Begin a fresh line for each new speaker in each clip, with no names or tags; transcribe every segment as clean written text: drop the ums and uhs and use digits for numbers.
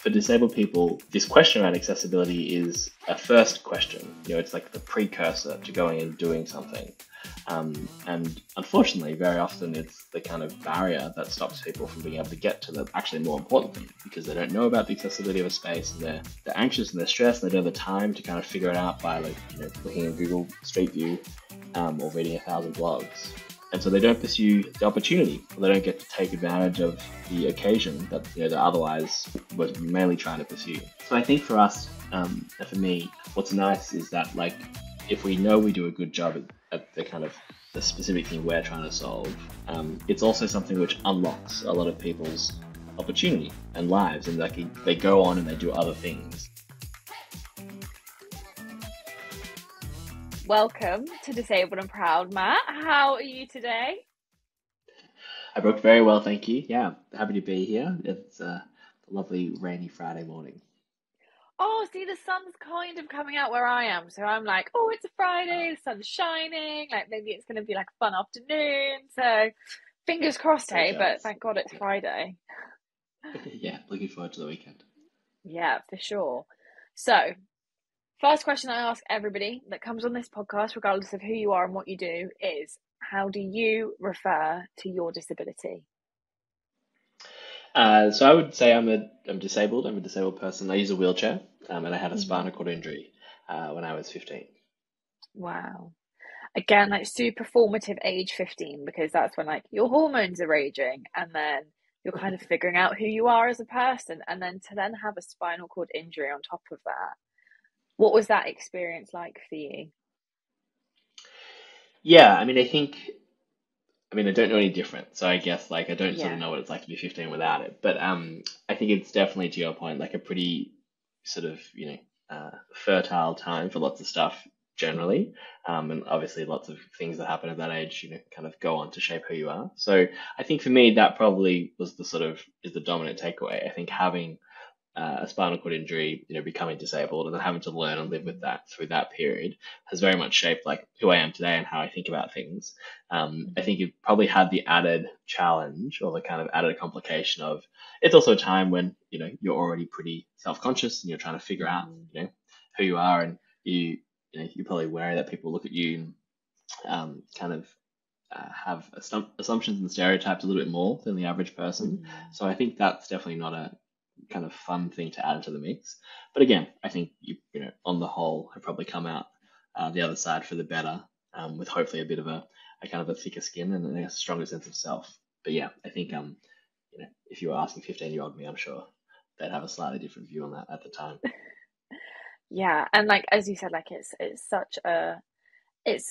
for disabled people, this question around accessibility is a first question. It's like the precursor to going and doing something. And unfortunately, very often it's the kind of barrier that stops people from being able to get to the actually more important thing, because they don't know about the accessibility of a space, and they're anxious and they're stressed, and they don't have the time to kind of figure it out by looking at Google Street View or reading 1,000 blogs. And so they don't pursue the opportunity, or they don't get to take advantage of the occasion that they otherwise were mainly trying to pursue. So I think for us, and for me, what's nice is that if we know we do a good job at the kind of the specific thing we're trying to solve, it's also something which unlocks a lot of people's opportunity and lives, and they go on and they do other things.
Welcome to Disabled and Proud, Matt. How are you today?
I broke very well, thank you. Yeah, happy to be here. It's a lovely rainy Friday morning.
Oh, see, the sun's kind of coming out where I am. So I'm like, oh, it's a Friday, the sun's shining. Maybe it's going to be a fun afternoon. So fingers crossed, hey, but thank God it's Friday.
Yeah, looking forward to the weekend.
Yeah, for sure. So, first question I ask everybody that comes on this podcast, regardless of who you are and what you do, is how do you refer to your disability?
So I would say I'm disabled. I'm a disabled person. I use a wheelchair, and I had a spinal cord injury when I was 15.
Wow. Again, super formative age 15, because that's when your hormones are raging, and then you're kind of figuring out who you are as a person, and then to then have a spinal cord injury on top of that. What was that experience like for you?
Yeah, I don't know any different, so I guess I don't sort of know what it's like to be 15 without it. But I think it's definitely, to your point, a pretty sort of fertile time for lots of stuff generally, and obviously lots of things that happen at that age, kind of go on to shape who you are. So I think for me that probably was is the dominant takeaway. I think having a spinal cord injury, becoming disabled, and then having to learn and live with that through that period has very much shaped who I am today and how I think about things. I think it probably had the added challenge, or the kind of added complication of, it's also a time when you're already pretty self-conscious and you're trying to figure out who you are, and you're probably worried that people look at you and have assumptions and stereotypes a little bit more than the average person. So I think that's definitely not a kind of fun thing to add to the mix. But again, I think on the whole, have probably come out the other side for the better, with hopefully a bit of a kind of a thicker skin and a stronger sense of self. But yeah, I think if you were asking 15-year-old me, I'm sure they'd have a slightly different view on that at the time.
Yeah, and as you said, it's such a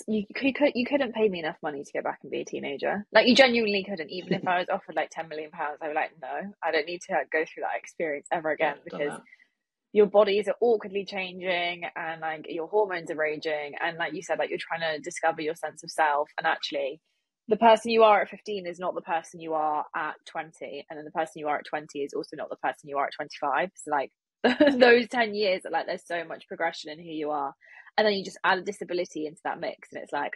you couldn't pay me enough money to go back and be a teenager. You genuinely couldn't. Even if I was offered £10 million, I would no, I don't need to go through that experience ever again, because your bodies are awkwardly changing, and your hormones are raging, and you said, you're trying to discover your sense of self, and actually the person you are at 15 is not the person you are at 20, and then the person you are at 20 is also not the person you are at 25. So those 10 years, there's so much progression in who you are. And then you just add a disability into that mix, and it's a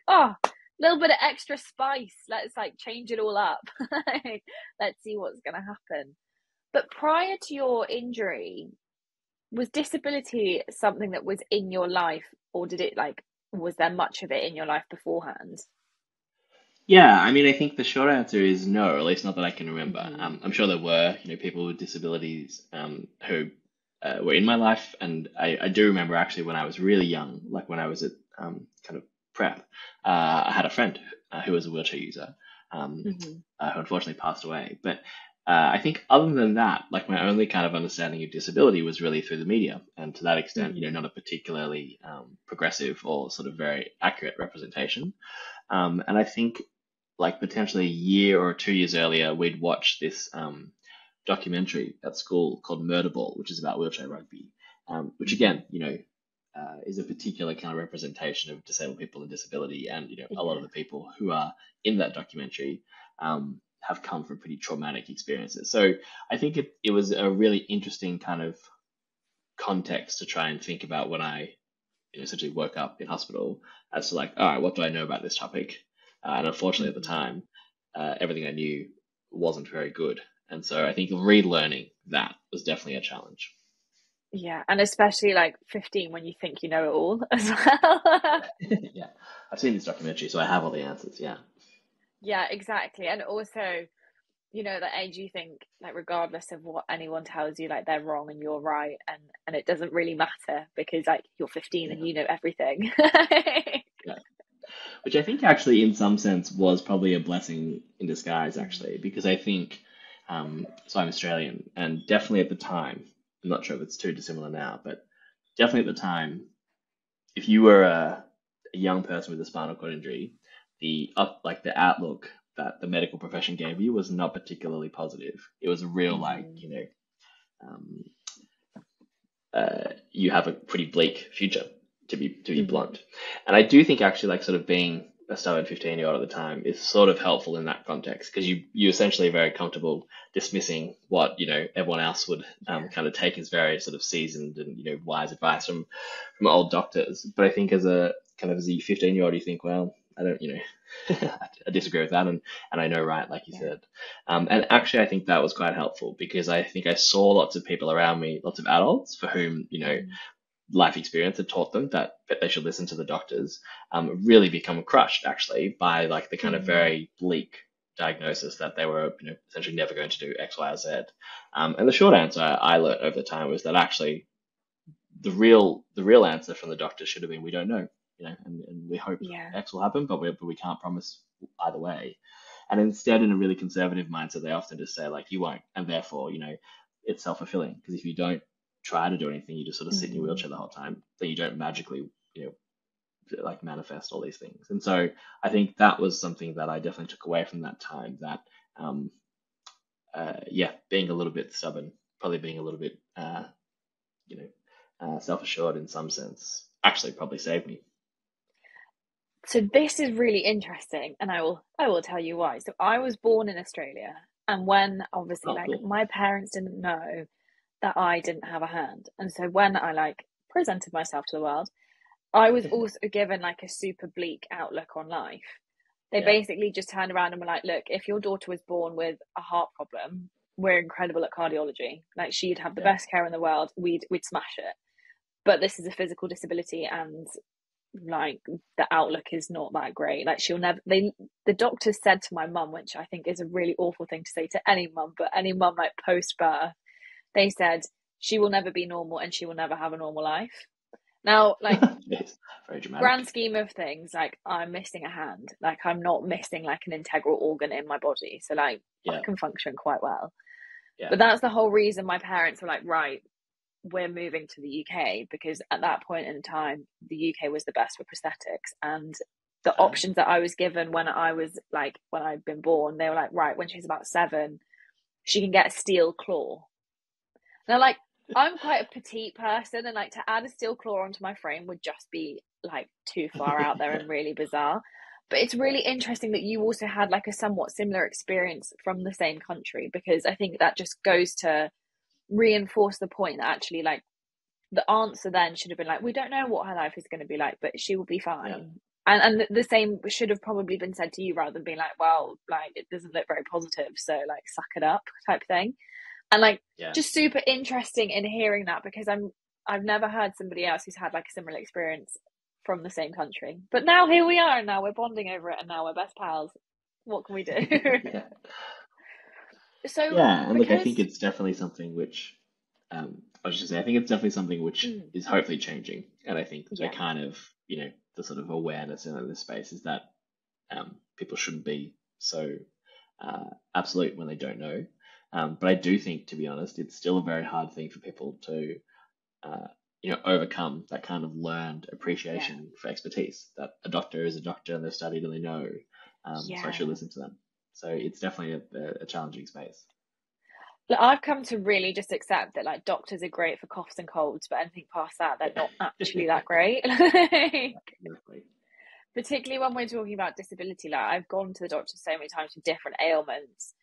little bit of extra spice. Let's change it all up. Let's see what's going to happen. But prior to your injury, was disability something that was in your life, or did it was there much of it in your life beforehand?
Yeah, I think the short answer is no, or at least not that I can remember. I'm sure there were people with disabilities who were in my life, and I do remember actually when I was really young, when I was at kind of prep, I had a friend who was a wheelchair user, who unfortunately passed away. But I think other than that, my only kind of understanding of disability was really through the media, and to that extent, not a particularly progressive or sort of very accurate representation. And I think potentially a year or 2 years earlier, we'd watched this documentary at school called Murderball, which is about wheelchair rugby, which again, is a particular kind of representation of disabled people and disability. And, a lot of the people who are in that documentary have come from pretty traumatic experiences. So I think it was a really interesting kind of context to try and think about when I essentially woke up in hospital, as to all right, what do I know about this topic? And unfortunately at the time, everything I knew wasn't very good. And so I think relearning that was definitely a challenge.
Yeah, and especially like 15 when you think you know it all as well.
Yeah, I've seen this documentary, so I have all the answers. Yeah.
Yeah, exactly. And also, that age you think like regardless of what anyone tells you, like they're wrong and you're right, and it doesn't really matter because like you're 15 and
Yeah.
you know everything.
Yeah. Which I think actually, in some sense, was probably a blessing in disguise,
Mm,
actually, because I think, so I'm Australian, and definitely at the time, I'm not sure if it's too dissimilar now, but definitely at the time, if you were a young person with a spinal cord injury, the outlook that the medical profession gave you was not particularly positive. It was a real
mhm,
um, you have a pretty bleak future, to be
mhm.
blunt. And I do think actually like sort of being a stubborn 15-year-old at the time is sort of helpful in that context because you essentially are very comfortable dismissing what everyone else would
Yeah,
kind of take as very sort of seasoned and wise advice from old doctors. But I think as a 15-year-old, you think, well, I don't, I disagree with that, and I know right, like you
yeah.
said. And actually, I think that was quite helpful because I think I saw lots of people around me, lots of adults for whom,
Mm,
life experience had taught them that they should listen to the doctors, really become crushed actually by like the kind of
mm,
very bleak diagnosis that they were, essentially never going to do X, Y, or Z. And the short answer I learned over the time was that actually the real answer from the doctor should have been we don't know, and we hope
yeah,
X will happen, but we can't promise either way. And instead, in a really conservative mindset, they often just say like you won't, and therefore, it's self-fulfilling because if you don't try to do anything, you just sort of sit in your
mhm.
wheelchair the whole time, then you don't magically, like manifest all these things. And so I think that was something that I definitely took away from that time. That um, yeah, being a little bit stubborn, probably being a little bit you know, self-assured in some sense, actually probably saved me.
So this is really interesting, and I will tell you why. So I was born in Australia, and when obviously
Oh,
like
cool.
my parents didn't know that I didn't have a hand, and so when I like presented myself to the world, I was also given like a super bleak outlook on life. They
Yeah,
basically just turned around and were like, "Look, if your daughter was born with a heart problem, we're incredible at cardiology. Like she'd have the
yeah,
best care in the world. We'd smash it. But this is a physical disability, and like the outlook is not that great. Like she'll never the doctors said to my mum, which I think is a really awful thing to say to any mum, but any mum like post birth, they said she will never be normal and she will never have a normal life. Now, like
it's very
grand
dramatic.
scheme of things, like I'm missing a hand. Like I'm not missing like an integral organ in my body. So like I
Yeah,
can function quite well.
yeah,
But that's the whole reason my parents were like, right, we're moving to the UK because at that point in time, the UK was the best for prosthetics. And the
uh,
options that I was given when I was like, when I'd been born, they were like, right, when she's about 7, she can get a steel claw. Now, like, I'm quite a petite person, and like to add a steel claw onto my frame would just be like too far out there
yeah,
and really bizarre. But it's really interesting that you also had like a somewhat similar experience from the same country because I think that just goes to reinforce the point that actually like the answer then should have been like, we don't know what her life is going to be like, but she will be
yeah,
fine. And the same should have probably been said to you rather than being like, well, like it doesn't look very positive, so like suck it up type thing. And like
yeah.
just super interesting in hearing that because I've never heard somebody else who's had like a similar experience from the same country. But now here we are, and now we're bonding over it, and now we're best pals. What can we do?
Yeah.
So
Yeah, and look, I think
because
it's definitely something which, I was just saying, I think it's definitely something which
mm,
is hopefully changing, and I think the
yeah,
kind of, the sort of awareness in this space is that people shouldn't be so absolute when they don't know. But I do think, to be honest, it's still a very hard thing for people to, uh, overcome that kind of learned
yeah,
appreciation for expertise. That a doctor is a doctor and they've studied and they know, so I should
yeah.
listen to them. So it's definitely a challenging space.
Like, I've come to really just accept that like doctors are great for coughs and colds, but anything past that, they're
Yeah.
not actually that great. Like,
Exactly.
particularly when we're talking about disability, like I've gone to the doctor so many times for different ailments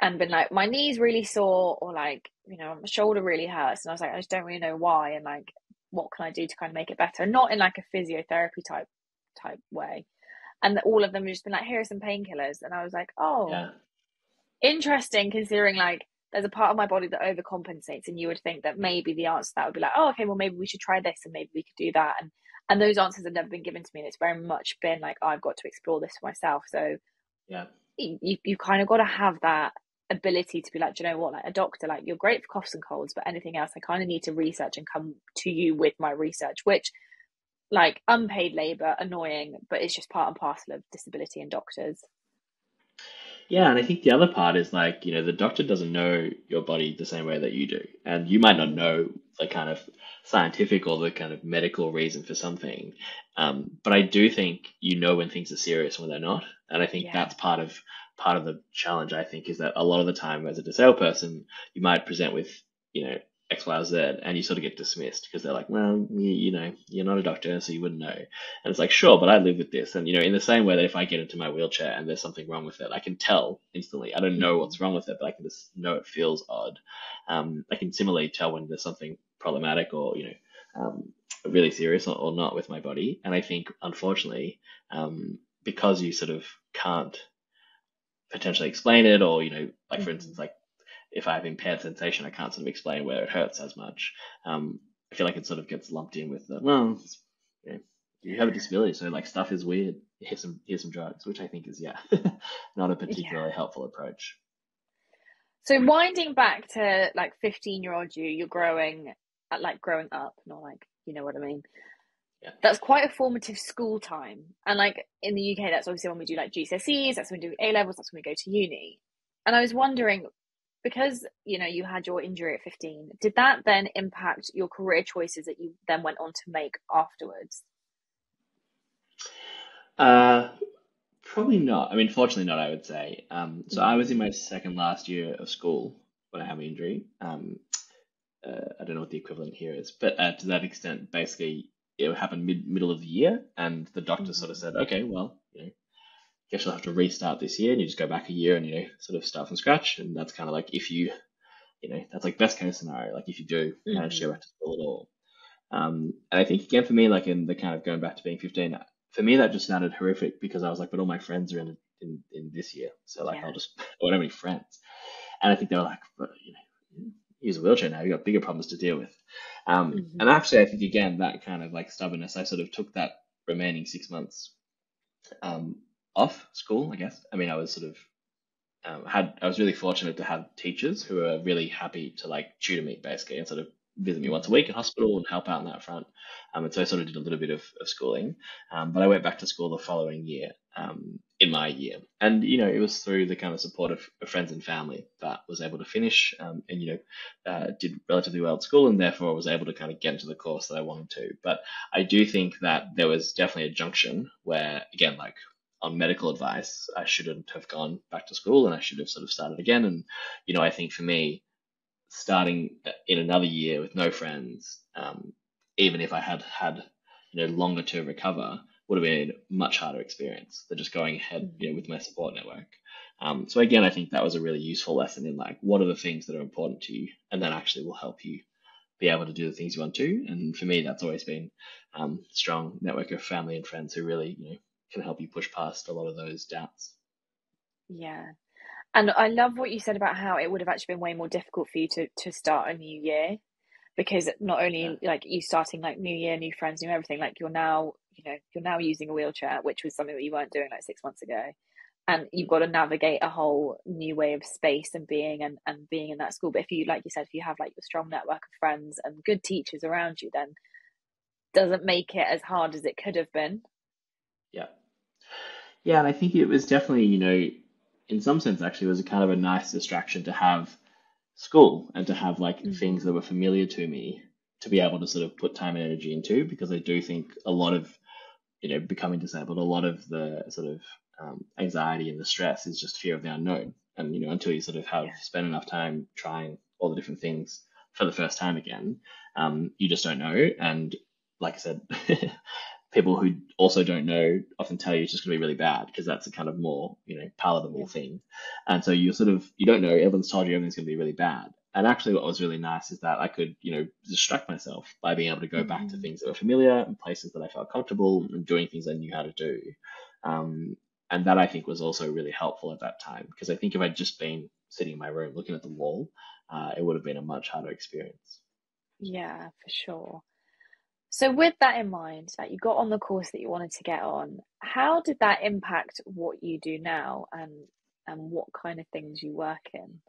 and been like, my knee's really sore, or like, my shoulder really hurts, and I was like, I just don't really know why, and like, what can I do to kind of make it better? Not in like a physiotherapy type way. And all of them have just been like, here are some painkillers, and I was like, oh,
Yeah.
interesting considering like there's a part of my body that overcompensates, and you would think that maybe the answer to that would be like, oh, okay, well maybe we should try this and maybe we could do that, and those answers have never been given to me, and it's very much been like, oh, I've got to explore this for myself. So
Yeah.
you kind of got to have that ability to be like, do you know what, like a doctor, like you're great for coughs and colds, but anything else I kind of need to research and come to you with my research, which like unpaid labor, annoying, but it's just part and parcel of disability and doctors.
Yeah, and I think the other part is like, the doctor doesn't know your body the same way that you do. And you might not
Mm.
know the kind of scientific or the kind of medical reason for something. But I do think you know when things are serious and when they're not. And I think
Yeah.
that's part of the challenge, I think, is that a lot of the time as a disabled person, you might present with, you know, X, Y, or Z, and you sort of get dismissed because they're like, well, you're not a doctor, so you wouldn't know. And it's like, sure, but I live with this. And, in the same way that if I get into my wheelchair and there's something wrong with it, I can tell instantly. I don't know
Mm.
what's wrong with it, but I can just know it feels odd. I can similarly tell when there's something problematic or, really serious or not with my body. And I think, unfortunately, because you sort of can't potentially explain it, or, like for
Mm.
instance, like if I have impaired sensation, I can't sort of explain where it hurts as much. I feel like it sort of gets lumped in with the, well, you know, you have a disability, so like stuff is weird. Here's some drugs, which I think is, yeah, not a
Yeah.
particularly helpful approach.
So winding back to like 15-year-old you, you're growing like growing up, not like, you know what I mean?
Yeah.
That's quite a formative school time. And like in the UK, that's obviously when we do like GCSEs, that's when we do A levels, that's when we go to uni. And I was wondering, because you had your injury at 15, did that then impact your career choices that you then went on to make afterwards?
Uh, Probably not. I mean, fortunately not, I would say. So I was in
Mm.
my second last year of school when I had my injury. I don't know what the equivalent here is, but to that extent, basically, it happened middle of the year, and the doctor sort of
Mm.
said, okay, well, guess you'll have to restart this year, and you just go back a year and sort of start from scratch. And that's kind of like if that's like best case scenario, like if you do manage to go
Mm.
back to school at all. And I think again for me, like in the kind of going back to being 15, for me that just sounded horrific because I was like, but all my friends are in this year, so like I'll
Yeah.
just I don't have any friends. And I think they were like, but use a wheelchair now, you've got bigger problems to deal with. And
Mm.
actually, I think again that kind of like stubbornness, I sort of took that remaining 6 months um, off school, I guess. I mean, I was sort of I was really fortunate to have teachers who were really happy to like tutor me basically and sort of visit me once a week
Mm.
in hospital and help out on that front. And so I sort of did a little bit of schooling, but I went back to school the following year, in my year, and it was through the kind of support of friends and family that was able to finish, and did relatively well at school, and therefore was able to kind of get into the course that I wanted to. But I do think that there was definitely a junction where, again, like on medical advice, I shouldn't have gone back to school and I should have sort of started again. And, I think for me, starting in another year with no friends, even if I had had, longer to recover, would have been a much harder experience than just going ahead, with
Mm.
my support network. So again, I think that was a really useful lesson in like, what are the things that are important to you and that actually will help you be able to do the things you want to. And for me, that's always been strong network of family and friends who really, can help you push past a lot of those doubts.
Yeah. And I love what you said about how it would have actually been way more difficult for you to start a new year, because not
Yeah.
only like you starting like new year, new friends, new everything, like you're now using a wheelchair, which was something that you weren't doing like 6 months ago. And you've got to navigate a whole new way of space and being and being in that school. But if you, like you said, if you have like your strong network of friends and good teachers around you, then doesn't make it as hard as it could have been.
Yeah. Yeah. And I think it was definitely, in some sense, actually, it was a kind of a nice distraction to have school and to have like things
Mm-hmm.
that were familiar to me to be able to sort of put time and energy into because I do think a lot of, becoming disabled, a lot of the sort of anxiety and the stress is just fear of the unknown. And, until you sort of have
Yeah.
spent enough time trying all the different things for the first time again, you just don't know. And like I said, people who also don't know often tell you it's just going to be really bad because that's a kind of more, palatable
Yeah.
thing. And so you don't know, everyone's told you everything's going to be really bad. And actually, what was really nice is that I could, distract myself by being able to go back to
Mm-hmm.
things that were familiar and places that I felt comfortable and doing things I knew how to do. Um, And that I think was also really helpful at that time, because I think if I'd just been sitting in my room looking at the wall, it would have been a much harder experience.
Yeah, for sure. So with that in mind, that you got on the course that you wanted to get on, how did that impact what you do now and what kind of things you work in?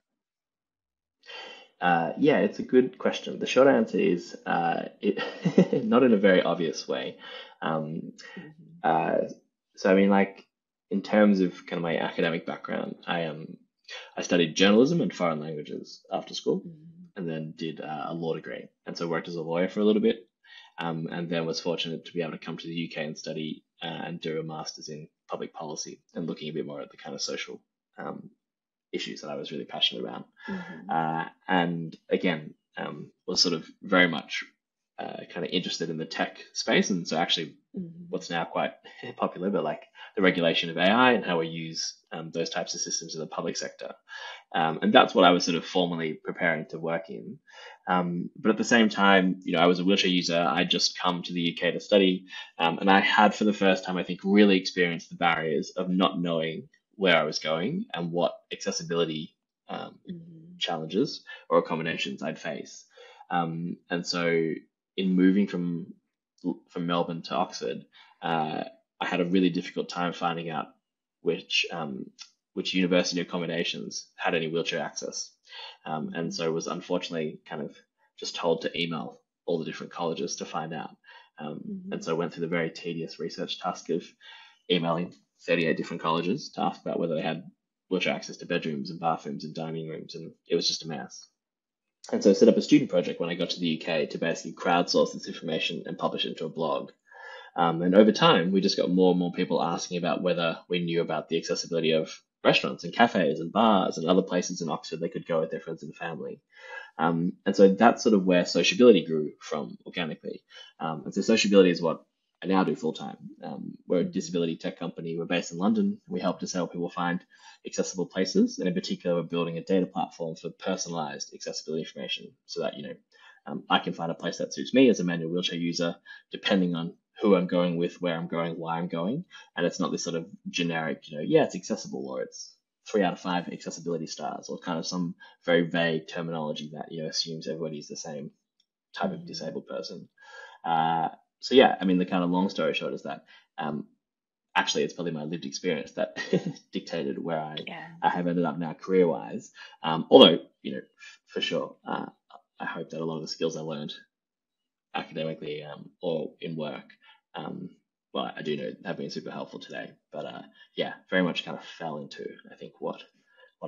Yeah, it's a good question. The short answer is not in a very obvious way. Um,
Hmm.
uh, so I mean, like in terms of kind of my academic background, I studied journalism and foreign languages after school,
Hmm.
and then did a law degree, and so worked as a lawyer for a little bit, and then was fortunate to be able to come to the UK and study and do a master's in public policy and looking a bit more at the kind of social um, issues that I was really passionate about.
Hmm.
And again, was sort of very much kind of interested in the tech space. And so actually
Hmm.
what's now quite popular, but like the regulation of AI and how we use those types of systems in the public sector. And that's what I was sort of formally preparing to work in. But at the same time, I was a wheelchair user. I'd just come to the UK to study. And I had, for the first time, I think, really experienced the barriers of not knowing where I was going and what accessibility
Hmm.
challenges or accommodations I'd face. And so, in moving from Melbourne to Oxford, I had a really difficult time finding out which which university accommodations had any wheelchair access, and
Hmm.
so was unfortunately kind of just told to email all the different colleges to find out. And
Hmm.
so I went through the very tedious research task of emailing 38 different colleges to ask about whether they had wheelchair access to bedrooms and bathrooms and dining rooms, and it was just a mess. And so I set up a student project when I got to the UK to basically crowdsource this information and publish it into a blog. And over time, we just got more and more people asking about whether we knew about the accessibility of restaurants and cafes and bars and other places in Oxford they could go with their friends and family. And so that's sort of where sociability grew from organically. And so sociability is what I now do full time. We're a
Hmm.
disability tech company. We're based in London. We help disable people find accessible places, and in particular, we're building a data platform for personalized accessibility information, so that I can find a place that suits me as a manual wheelchair user, depending on who I'm going with, where I'm going, why I'm going, and it's not this sort of generic, yeah, it's accessible, or it's 3 out of 5 accessibility stars, or kind of some very vague terminology that assumes everybody's the same type of
Hmm.
disabled person. Uh, so yeah, I mean, the kind of long story short is that um, actually it's probably my lived experience that dictated where
Yeah.
I have ended up now career wise. Although for sure, I hope that a lot of the skills I learned academically or in work, um, well, I do know have been super helpful today. But yeah, very much kind of fell into I think what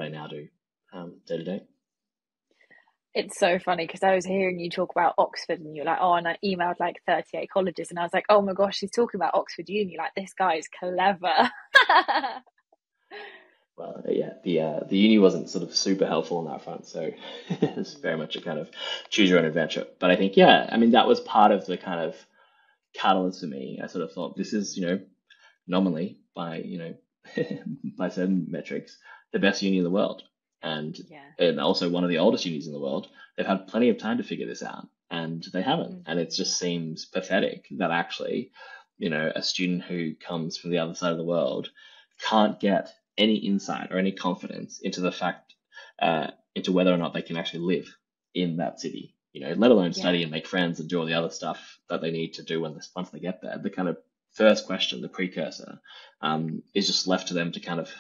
I now do day to day.
It's so funny because I was hearing you talk about Oxford and you're like, oh, and I emailed like 38 colleges and I was like, oh my gosh, she's talking about Oxford Uni. Like, this guy is clever.
Well, yeah, the uni wasn't sort of super helpful on that front, so it's very much a kind of choose your own adventure. But I think, yeah, I mean, that was part of the kind of catalyst for me. I sort of thought this is, nominally by, by certain metrics, the best uni in the world, and
Yeah.
and also one of the oldest unis in the world. They've had plenty of time to figure this out, and they haven't. And it
Hmm.
just seems pathetic that actually, a student who comes from the other side of the world can't get any insight or any confidence into the fact, into whether or not they can actually live in that city. Let alone
Yeah.
study and make friends and do all the other stuff that they need to do once they get there. The kind of first question, the precursor, is just left to them to kind of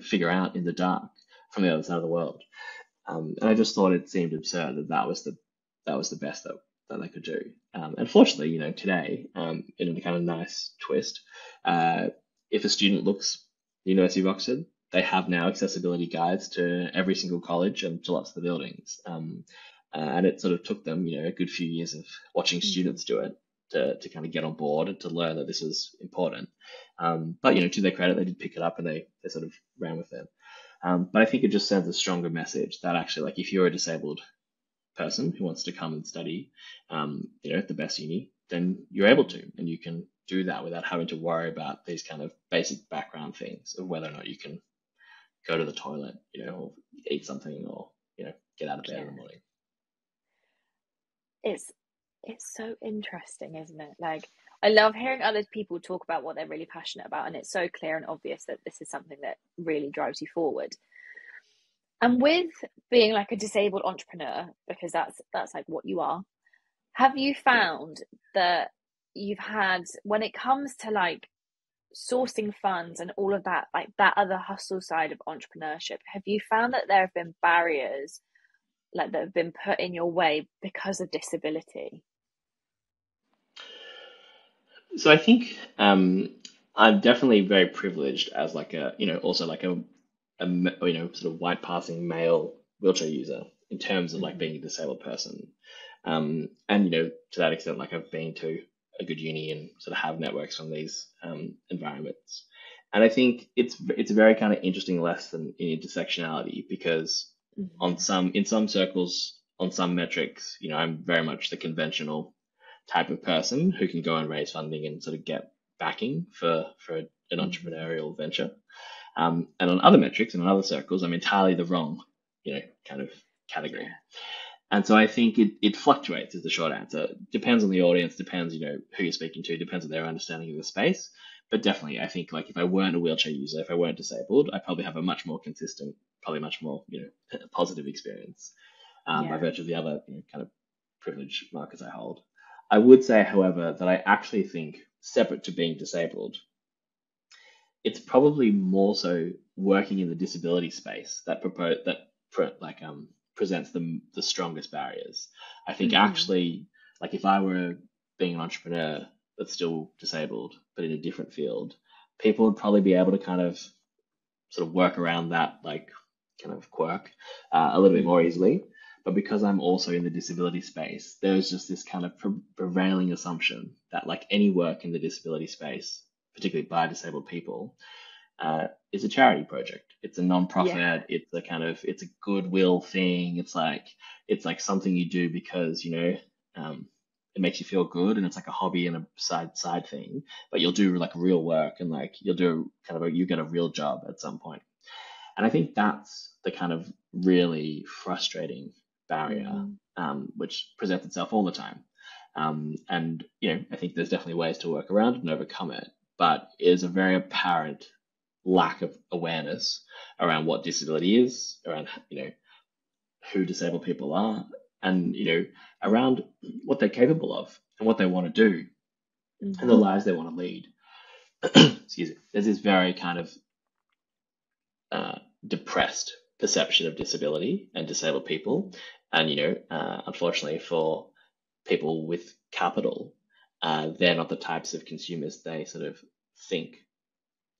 figure out in the dark from the other side of the world. And I just thought it seemed absurd that was the best that they could do. And fortunately, today, in a kind of nice twist, uh, if a student looks at the University of Oxford, they have now accessibility guides to every single college and to lots of the buildings. And it sort of took them, a good few years of watching
Hmm.
students do it to kind of get on board and to learn that this was important. But to their credit, they did pick it up and they sort of ran with it. But I think it just sends a stronger message that actually, like, if you're a disabled person who wants to come and study, at the best uni, then you're able to, and you can do that without having to worry about these kind of basic background things of whether or not you can go to the toilet, or eat something, or get out of bed in the
Yeah.
morning.
It's it's so interesting, isn't it? Like, I love hearing other people talk about what they're really passionate about, and it's so clear and obvious that this is something that really drives you forward. And with being like a disabled entrepreneur, because that's like what you are, have you
Yeah.
found that you've had, when it comes to like sourcing funds and all of that, like that other hustle side of entrepreneurship, have you found that there have been barriers like that have been put in your way because of disability?
So I think I'm definitely very privileged as like a, also like sort of white passing male wheelchair user in terms of like
Mm-hmm.
being a disabled person. And to that extent, like I've been to a good uni and sort of have networks from these environments. And I think it's a very kind of interesting lesson in intersectionality because
Mm-hmm.
in some circles, on some metrics, I'm very much the conventional type of person who can go and raise funding and sort of get backing for an
Mm-hmm.
entrepreneurial venture. And on other metrics and on other circles, I'm entirely the wrong, kind of category.
Yeah.
And so I think it fluctuates is the short answer. Depends on the audience, depends, who you're speaking to, depends on their understanding of the space. But definitely, I think like if I weren't a wheelchair user, if I weren't disabled, I probably have a much more consistent, probably much more, positive experience by
Yeah.
virtue of the other kind of privilege markers I hold. I would say, however, that I actually think separate to being disabled, it's probably more so working in the disability space that presents the strongest barriers. I think
Mm-hmm.
actually, like if I were being an entrepreneur that's still disabled but in a different field, people would probably be able to kind of sort of work around that like kind of quirk a little bit more
Mm-hmm.
easily. But because I'm also in the disability space, there's just this kind of prevailing assumption that like any work in the disability space, particularly by disabled people, is a charity project. It's a
Yeah.
non-profit. It's a goodwill thing. It's like something you do because it makes you feel good, and it's like a hobby and a side thing. But you'll do like real work, and like you'll do you get a real job at some point. And I think that's the kind of really frustrating barrier,
Mm-hmm.
which presents itself all the time. And I think there's definitely ways to work around it and overcome it, but it is a very apparent lack of awareness around what disability is, around who disabled people are, and around what they're capable of and what they want to do and the
Mm-hmm.
lives they want to lead. Excuse me. There's this very kind of depressed perception of disability and disabled people, and unfortunately for people with capital, they're not the types of consumers they sort of think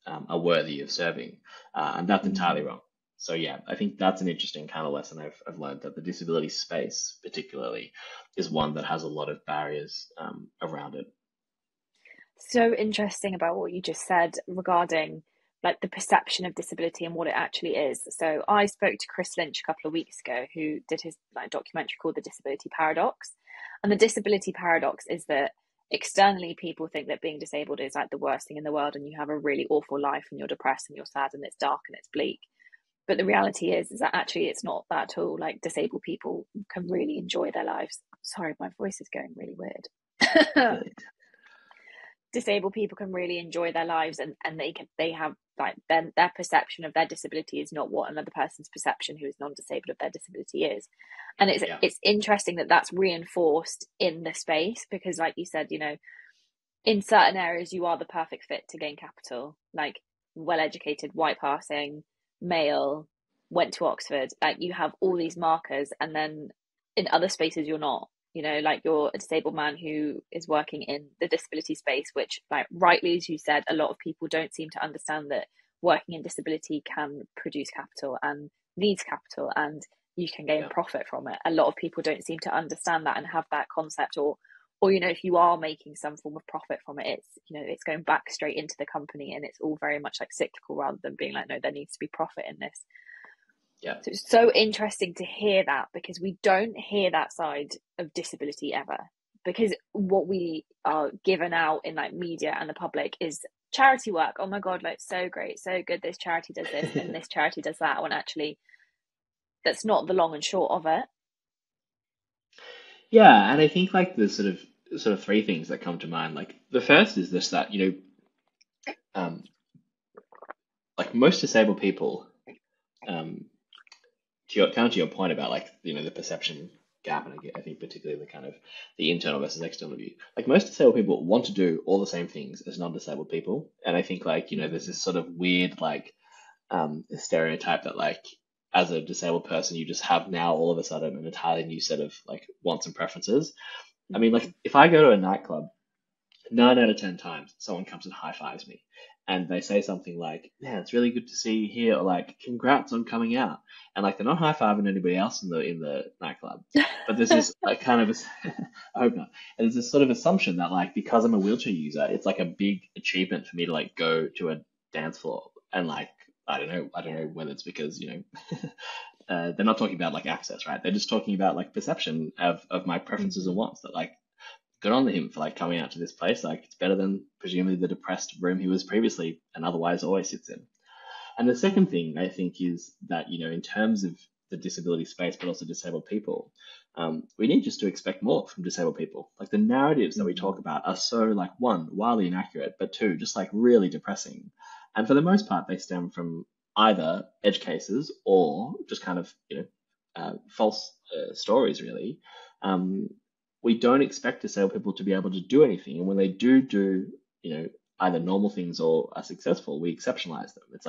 are worthy of serving, and that's entirely
Mm-hmm.
wrong. So yeah, I think that's an interesting kind of lesson I've learned, that the disability space, particularly, is one that has a lot of barriers around it.
So interesting about what you just said regarding like the perception of disability and what it actually is. So I spoke to Chris Lynch a couple of weeks ago, who did his like documentary called The Disability Paradox. And the disability paradox is that externally people think that being disabled is like the worst thing in the world and you have a really awful life and you're depressed and you're sad and it's dark and it's bleak. But the reality is that actually it's not that at all. Like disabled people can really enjoy their lives. Sorry, my voice is going really weird. Disabled people can really enjoy their lives, and they have like their perception of their disability is not what another person's perception who is non-disabled of their disability is. And it's
Yeah,
it's interesting that that's reinforced in the space because like you said, in certain areas you are the perfect fit to gain capital, like well educated, white passing, male, went to Oxford, like you have all these markers, and then in other spaces you're not, like you're a disabled man who is working in the disability space, which like rightly as you said, a lot of people don't seem to understand that working in disability can produce capital and needs capital and you can gain
yeah,
profit from it. A lot of people don't seem to understand that and have that concept, or if you are making some form of profit from it, it's going back straight into the company, and it's all very much like cyclical rather than being like, no, there needs to be profit in this.
yeah.
So it's so interesting to hear that because we don't hear that side of disability ever, because what we are given out in like media and the public is charity work. Oh my god, like so great, so good, this charity does this and this charity does that, when actually that's not the long and short of it.
Yeah, and I think like the sort of sort of three things that come to mind. Like the first is this that, um, like most disabled people, um, to your point about like, the perception gap, and I think particularly the kind of the internal versus external view. Like most disabled people want to do all the same things as non-disabled people, and I think like, there's this sort of weird like stereotype that like as a disabled person you just have now all of a sudden an entirely new set of like wants and preferences. I mean, like if I go to a nightclub, 9 out of 10 times someone comes and high fives me, and they say something like, "Man, it's really good to see you here," or like, "Congrats on coming out," and like they're not high fiving anybody else in the nightclub, but there's this kind of I hope not. And there's this sort of assumption that like because I'm a wheelchair user, it's like a big achievement for me to like go to a dance floor, and like I don't know whether it's because they're not talking about like access, right? They're just talking about like perception of my preferences and wants. That like good on him for like coming out to this place. Like it's better than presumably the depressed room he was previously and otherwise always sits in. And the second thing I think is that, in terms of the disability space, but also disabled people, we need just to expect more from disabled people. Like the narratives that we talk about are so like one, wildly inaccurate, but two, just like really depressing. And for the most part, they stem from either edge cases or just kind of, false stories, really. Um, we don't expect disabled people to be able to do anything. And when they do, either normal things or are successful, we exceptionalize them. It's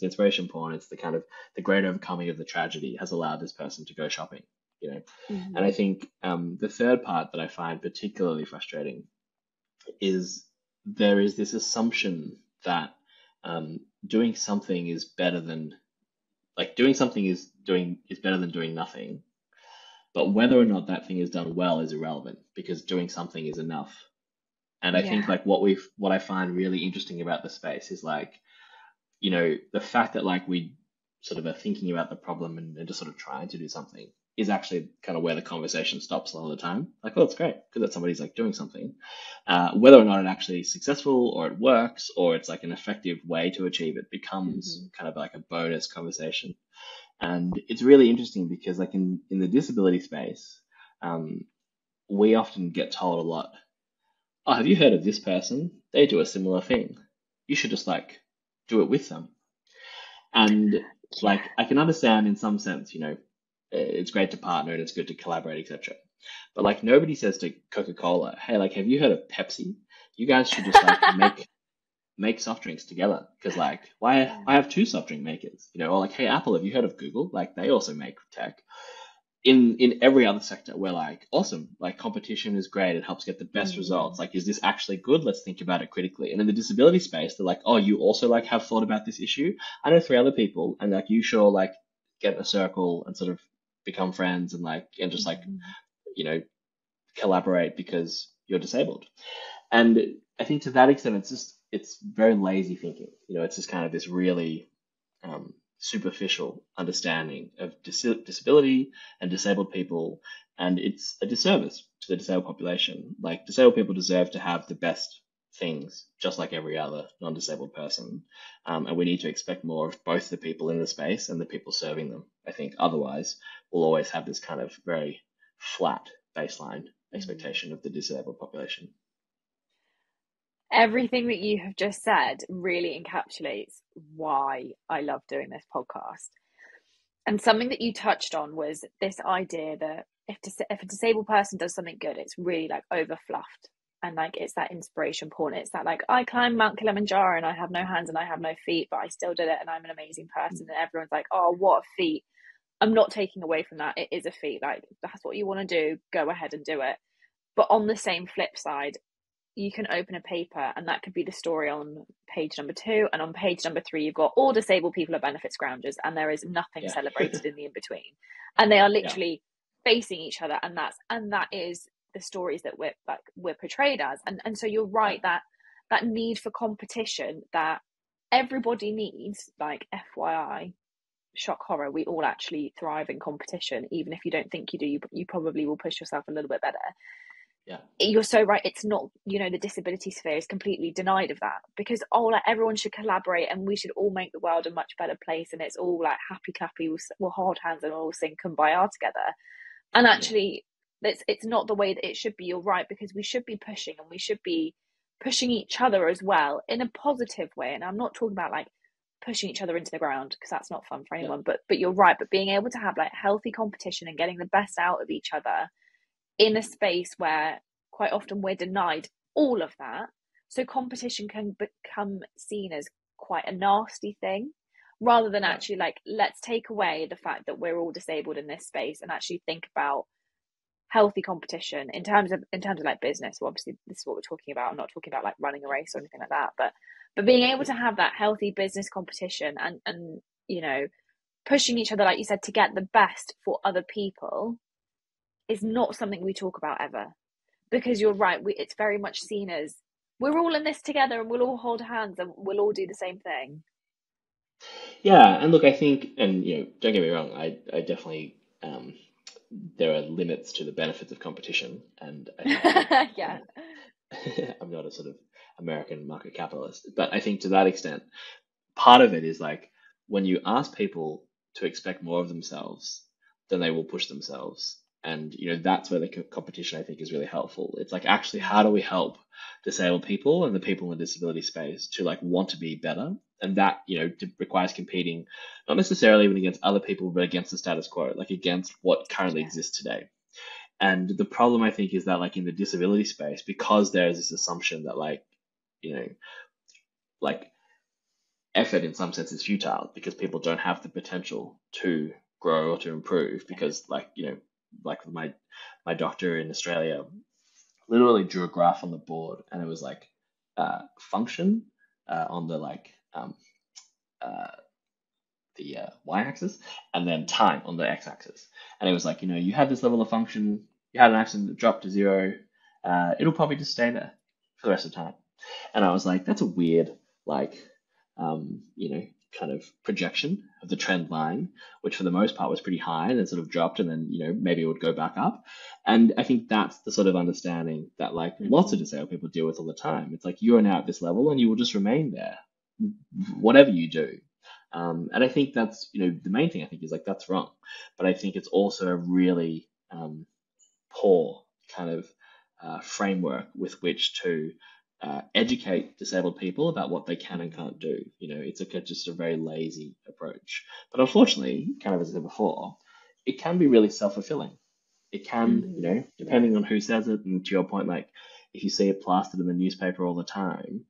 inspiration porn. It's the kind of the great overcoming of the tragedy has allowed this person to go shopping, And I think the third part that I find particularly frustrating is there is this assumption that doing something is better than doing nothing. But whether or not that thing is done well is irrelevant because doing something is enough. And I think like what I find really interesting about the space is like, the fact that like we sort of are thinking about the problem and just sort of trying to do something is actually kind of where the conversation stops a lot of the time. Like, oh, it's great because that somebody's like doing something. Whether or not it actually is successful or it works or it's like an effective way to achieve it becomes kind of like a bonus conversation. And it's really interesting because like in the disability space, we often get told a lot, oh, have you heard of this person? They do a similar thing. You should just like do it with them. And like I can understand in some sense, it's great to partner and it's good to collaborate, etc. But like nobody says to Coca-Cola, hey, like have you heard of Pepsi? You guys should just like make soft drinks together because like why I have two soft drink makers, or like hey Apple, have you heard of Google? Like they also make tech. In every other sector, we're like, awesome, like competition is great, it helps get the best results. Like, is this actually good? Let's think about it critically. And in the disability space, they're like, oh, you also like have thought about this issue? I know three other people, and like you should all like get in a circle and sort of become friends and just like, collaborate because you're disabled. And I think to that extent, it's very lazy thinking. It's just kind of this really superficial understanding of disability and disabled people, and it's a disservice to the disabled population. Like disabled people deserve to have the best things, just like every other non-disabled person, and we need to expect more of both the people in the space and the people serving them. I think otherwise we'll always have this kind of very flat baseline expectation of the disabled population.
Everything that you have just said really encapsulates why I love doing this podcast. And something that you touched on was this idea that if a disabled person does something good, it's really like overfluffed. And like it's that inspiration porn. It's that like I climbed Mount Kilimanjaro and I have no hands and I have no feet, but I still did it and I'm an amazing person. And everyone's like, oh, what a feat. I'm not taking away from that. It is a feat. Like that's what you want to do. Go ahead and do it. But on the same flip side, you can open a paper and that could be the story on page number 2, and on page number 3 you've got all disabled people are benefit scroungers and there is nothing celebrated in the in-between, and they are literally facing each other, and that is the stories that we're portrayed as, and so you're right that need for competition that everybody needs, like FYI, shock horror, we all actually thrive in competition. Even if you don't think you do, you probably will push yourself a little bit better.
Yeah,
you're so right. It's not, the disability sphere is completely denied of that, because like everyone should collaborate and we should all make the world a much better place, and it's all like happy clappy, we'll hold hands and we'll sing Kumbaya together. And actually it's not the way that it should be. You're right, because we should be pushing, and we should be pushing each other as well in a positive way. And I'm not talking about like pushing each other into the ground, because that's not fun for
Yeah.
anyone. But you're right. But being able to have like healthy competition and getting the best out of each other in a space where quite often we're denied all of that. So competition can become seen as quite a nasty thing, rather than
Yeah.
actually like, let's take away the fact that we're all disabled in this space and actually think about healthy competition in terms of like business. Well, obviously this is what we're talking about. I'm not talking about like running a race or anything like that, but being able to have that healthy business competition, and you know, pushing each other, like you said, to get the best for other people, is not something we talk about ever. Because you're right, it's very much seen as we're all in this together and we'll all hold hands and we'll all do the same thing.
Yeah, and look, I think, and don't get me wrong, I definitely, there are limits to the benefits of competition, and I think
Yeah.
I'm not a sort of American market capitalist, but I think to that extent, part of it is like when you ask people to expect more of themselves, then they will push themselves. And that's where the competition I think is really helpful. It's like, actually, how do we help disabled people and the people in the disability space to like want to be better? And that requires competing not necessarily even against other people, but against the status quo, like against what currently
Yeah.
exists today. And the problem I think is that like in the disability space, because there's this assumption that like like effort in some sense is futile because people don't have the potential to grow or to improve, because like like my doctor in Australia literally drew a graph on the board, and it was like function on the like uh, the y-axis, and then time on the x-axis. And it was like, you had this level of function, you had an accident that dropped to zero, it'll probably just stay there for the rest of the time. And I was like, that's a weird, like, kind of projection of the trend line, which for the most part was pretty high and then sort of dropped, and then, maybe it would go back up. And I think that's the sort of understanding that like lots of disabled people deal with all the time. It's like, you are now at this level and you will just remain there, whatever you do. And I think that's, the main thing I think is like, that's wrong. But I think it's also a really poor kind of framework with which to educate disabled people about what they can and can't do. It's just a very lazy approach. But unfortunately, kind of as I said before, it can be really self-fulfilling. It can,
Yeah.
depending on who says it, and to your point, like if you see it plastered in the newspaper all the time,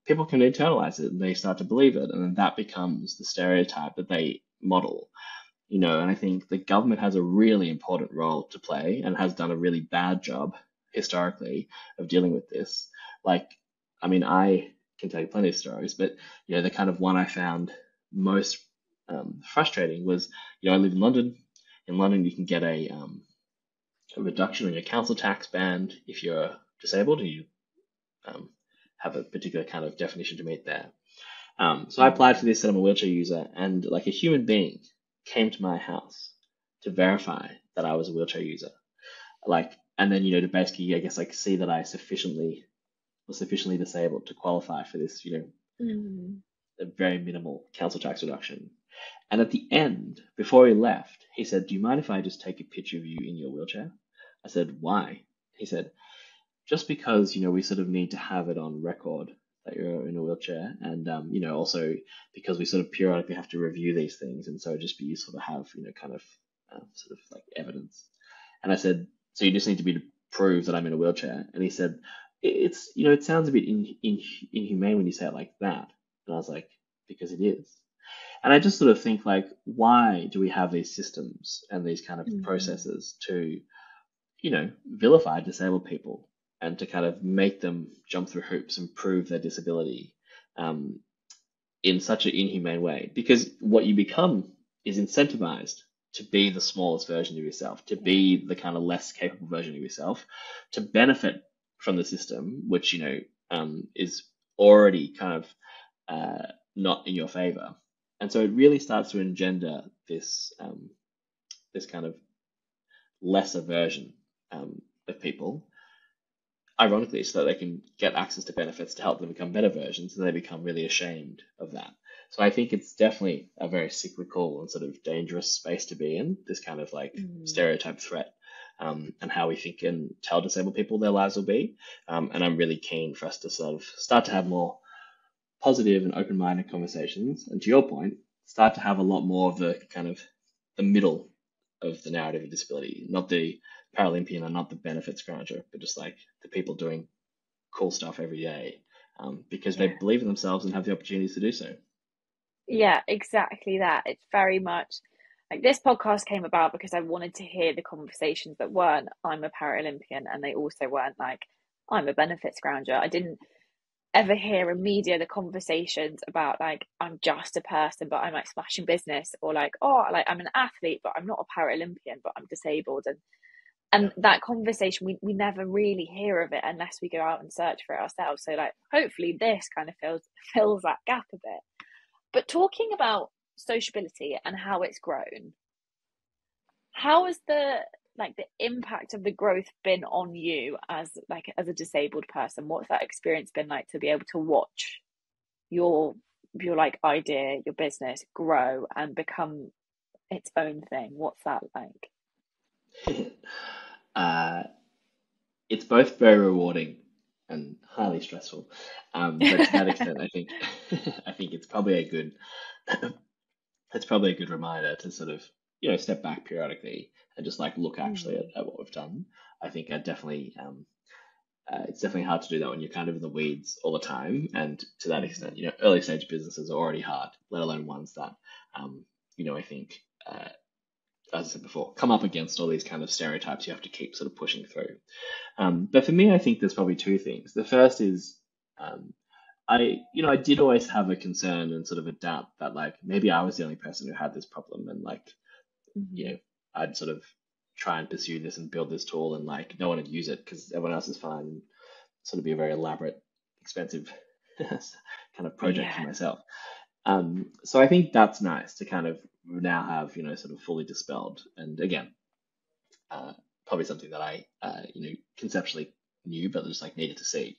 people can internalize it and they start to believe it, and then that becomes the stereotype that they model. And I think the government has a really important role to play and has done a really bad job historically of dealing with this. Like, I mean, I can tell you plenty of stories, but the kind of one I found most frustrating was, I live in London. In London, you can get a reduction in your council tax band if you're disabled and you um, have a particular kind of definition to meet there. So I applied for this, and I'm a wheelchair user, and like a human being came to my house to verify that I was a wheelchair user. Like, and then, to basically, I guess, like see that I was sufficiently disabled to qualify for this, a very minimal council tax reduction. And at the end, before he left, he said, "Do you mind if I just take a picture of you in your wheelchair?" I said, "Why?" He said, "Just because, we sort of need to have it on record that you're in a wheelchair, and also because we sort of periodically have to review these things, and so it'd just be useful to have, kind of sort of like evidence." And I said, "So you just need to be to prove that I'm in a wheelchair?" And he said, "It's, it sounds a bit inhumane when you say it like that." And I was like, "Because it is." And I just sort of think like, why do we have these systems and these kind of processes to, vilify disabled people and to kind of make them jump through hoops and prove their disability in such an inhumane way? Because what you become is incentivized to be the smallest version of yourself, to be the kind of less capable version of yourself, to benefit from the system, which, is already kind of not in your favor. And so it really starts to engender this this kind of lesser version of people, ironically, so that they can get access to benefits to help them become better versions, and they become really ashamed of that. So I think it's definitely a very cyclical and sort of dangerous space to be in, this kind of like stereotype threat and how we think and tell disabled people their lives will be. And I'm really keen for us to sort of start to have more positive and open-minded conversations. And to your point, start to have a lot more of the kind of the middle of the narrative of disability, not the Paralympian and not the benefits grounder, but just like the people doing cool stuff every day, because they
Yeah.
believe in themselves and have the opportunities to do so.
Yeah, exactly that. It's very much like this podcast came about because I wanted to hear the conversations that weren't, I'm a Paralympian, and they also weren't like, I'm a benefits grounder. I didn't ever hear in media the conversations about like, I'm just a person, but I'm like smashing business, or like, oh, like I'm an athlete, but I'm not a Paralympian, but I'm disabled. And
Yeah.
that conversation, we never really hear of it unless we go out and search for it ourselves. So like, hopefully this kind of fills that gap a bit. But talking about sociability and how it's grown, how has the impact of the growth been on you as a disabled person? What's that experience been like to be able to watch your like idea, your business grow and become its own thing? What's that like?
uh, it's both very rewarding and highly stressful. But to that extent, I think I think it's probably a good reminder to sort of step back periodically and just like look actually
Mm.
at what we've done. I think it's definitely hard to do that when you're kind of in the weeds all the time. And to that extent,
Mm.
early stage businesses are already hard, let alone ones that, I think, as I said before, come up against all these kind of stereotypes you have to keep sort of pushing through. But for me, I think there's probably two things. The first is, um, I did always have a concern and sort of a doubt that like maybe I was the only person who had this problem, and like, you
Mm.
know, I'd sort of try and pursue this and build this tool, and like no one would use it because everyone else is fine. And sort of be a very elaborate, expensive kind of project for
Yeah.
myself. So I think that's nice to kind of now have, sort of fully dispelled. And again, uh, probably something that I, conceptually knew, but just like needed to see.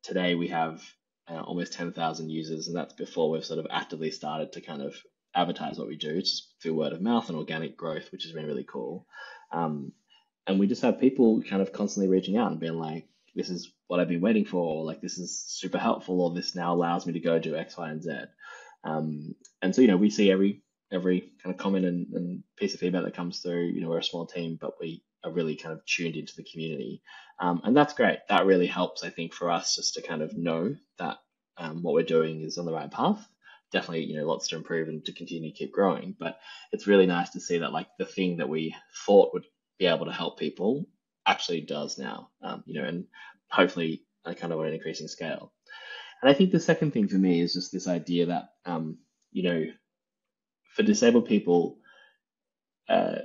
Today we have almost 10,000 users, and that's before we've sort of actively started to kind of advertise what we do, just through word of mouth and organic growth, which has been really cool. Um, and we just have people kind of constantly reaching out and being like, this is what I've been waiting for, or like this is super helpful, or this now allows me to go do X, Y, and Z. And so, we see every kind of comment and piece of feedback that comes through. We're a small team, but we are really kind of tuned into the community. And that's great. That really helps, I think, for us just to kind of know that what we're doing is on the right path. Definitely, lots to improve and to continue to keep growing. But it's really nice to see that like the thing that we thought would be able to help people actually does now, and hopefully kind of on an increasing scale. And I think the second thing for me is just this idea that, you know, for disabled people, uh,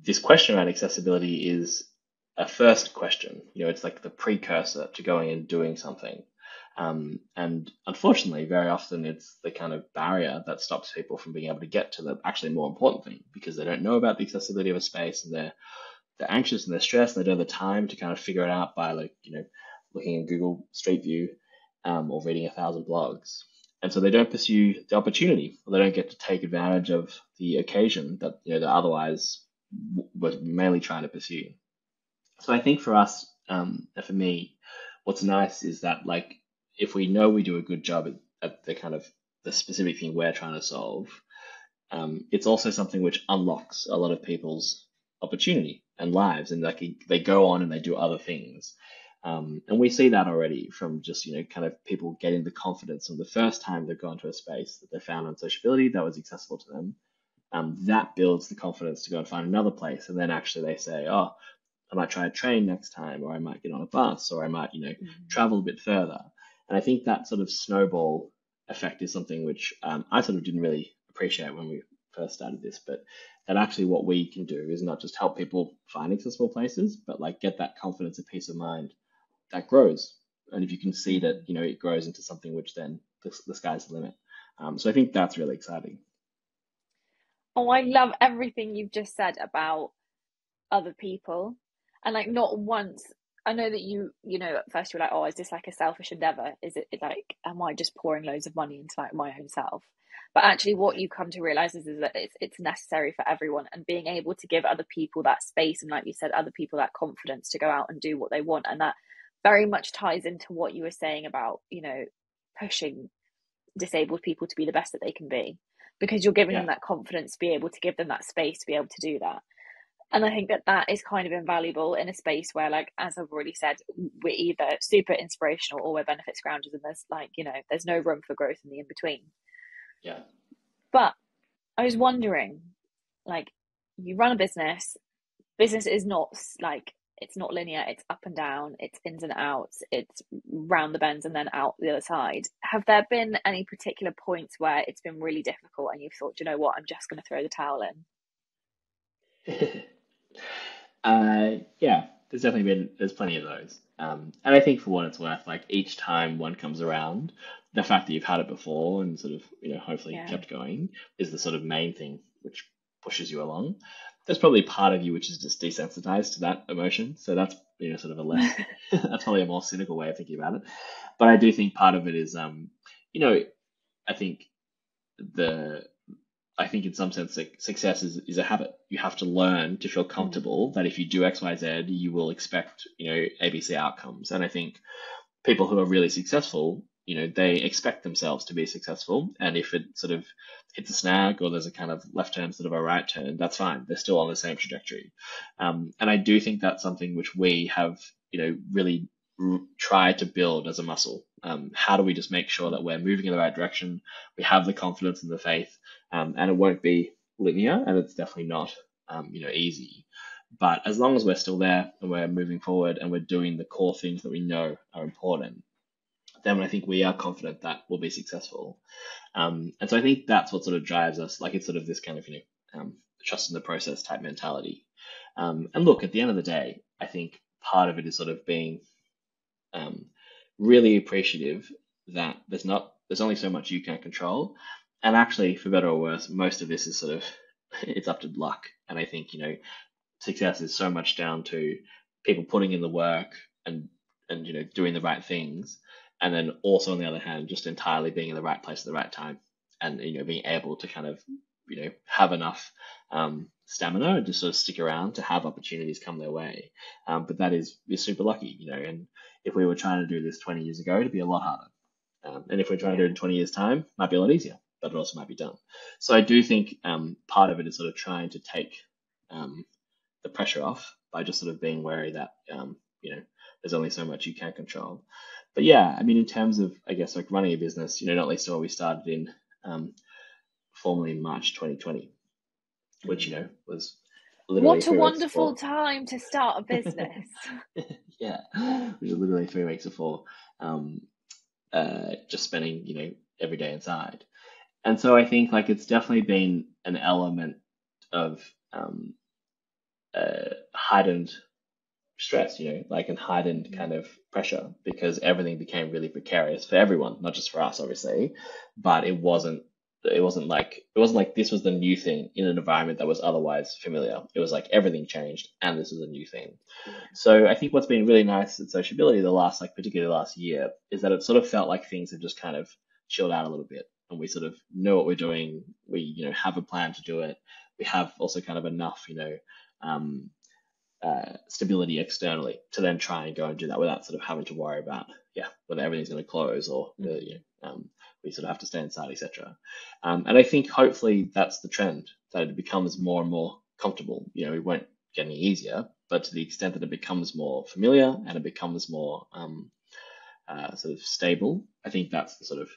this question around accessibility is a first question. It's like the precursor to going and doing something. And unfortunately, very often it's the kind of barrier that stops people from being able to get to the actually more important thing because they don't know about the accessibility of a space, and they're anxious and they're stressed and they don't have the time to kind of figure it out by like, looking in Google Street View, or reading 1,000 blogs. And so they don't pursue the opportunity, or they don't get to take advantage of the occasion that that otherwise was mainly trying to pursue. So I think for us, and for me, what's nice is that like if we know we do a good job at the kind of the specific thing we're trying to solve, it's also something which unlocks a lot of people's opportunity and lives, and like they go on and they do other things. And we see that already from just kind of people getting the confidence from the first time they've gone to a space that they found on sociability that was accessible to them. That builds the confidence to go and find another place, and then actually they say, "Oh, I might try a train next time, or I might get on a bus, or I might
Mm.
travel a bit further." And I think that sort of snowball effect is something which I sort of didn't really appreciate when we first started this, but that actually what we can do is not just help people find accessible places, but like get that confidence and peace of mind that grows. And if you can see that,
Mm.
it grows into something which then the sky's the limit. So I think that's really exciting.
Oh, I love everything you've just said about other people. And like not once I know that you know, at first you're like, oh, is this like a selfish endeavor? Is it like, am I just pouring loads of money into like my own self? But actually, what you come to realize is that it's necessary for everyone, and being able to give other people that space, and like you said, other people that confidence to go out and do what they want, and that very much ties into what you were saying about, you know, pushing disabled people to be the best that they can be, because you're giving them
Yeah.
that confidence to be able to give them that space to be able to do that. And I think that that is kind of invaluable in a space where, like, as I've already said, we're either super inspirational or we're benefit scroungers, and there's like, you know, there's no room for growth in the in between.
Yeah.
But I was wondering, like, you run a business is not like, it's not linear, it's up and down, it's ins and outs, it's round the bends and then out the other side. Have there been any particular points where it's been really difficult and you've thought, you know what, I'm just going to throw the towel in?
Yeah, there's plenty of those. And I think for what it's worth, like each time one comes around, the fact that you've had it before and sort of, hopefully
Yeah.
kept going is the sort of main thing which pushes you along. There's probably part of you which is just desensitized to that emotion. So that's, sort of a less, that's probably a more cynical way of thinking about it. But I do think part of it is, you know, I think the I think in some sense, like, success is a habit. You have to learn to feel
Mm.
comfortable that if you do X, Y, Z, you will expect, ABC outcomes. And I think people who are really successful, they expect themselves to be successful. And if it sort of hits a snag or there's a kind of left turn instead of a right turn, that's fine. They're still on the same trajectory. And I do think that's something which we have, really tried to build as a muscle. How do we just make sure that we're moving in the right direction? We have the confidence and the faith, and it won't be linear, and it's definitely not, easy. But as long as we're still there and we're moving forward and we're doing the core things that we know are important, then I think we are confident that we'll be successful. And so I think that's what sort of drives us. Like, it's sort of this kind of, trust in the process type mentality. And look, at the end of the day, I think part of it is sort of being, um, really appreciative that there's only so much you can control. And actually, for better or worse, most of this is sort of it's up to luck. And I think, success is so much down to people putting in the work and doing the right things, and then also on the other hand, just entirely being in the right place at the right time, and being able to kind of have enough stamina and just sort of stick around to have opportunities come their way. But that is you're super lucky, and if we were trying to do this 20 years ago, it'd be a lot harder. And if we're trying to do it
Yeah.
in 20 years' time, it might be a lot easier, but it also might be done. So I do think part of it is sort of trying to take um, the pressure off by just sort of being wary that there's only so much you can control. But yeah, I mean, in terms of, I guess, like running a business, not least of all, we started in formally in March 2020, which
Mm.
was literally
What a
3 weeks
wonderful
before.
time to start a business.
Yeah, which was literally 3 weeks before, um, just spending every day inside. And so I think like it's definitely been an element of heightened stress, like, and heightened
Mm.
kind of pressure because everything became really precarious for everyone, not just for us, obviously. But it wasn't like this was the new thing in an environment that was otherwise familiar. It was like everything changed and this was a new thing.
Yeah.
So I think what's been really nice at Sociability the last, like, particularly last year, is that it sort of felt like things have just kind of chilled out a little bit, and we sort of know what we're doing. We, have a plan to do it. We have also kind of enough, um, stability externally to then try and go and do that without sort of having to worry about, yeah, whether everything's going to close or
Mm.
we sort of have to stay inside, etc. And I think hopefully that's the trend, that it becomes more and more comfortable. We won't get any easier, but to the extent that it becomes more familiar and it becomes more sort of stable, I think that's the sort of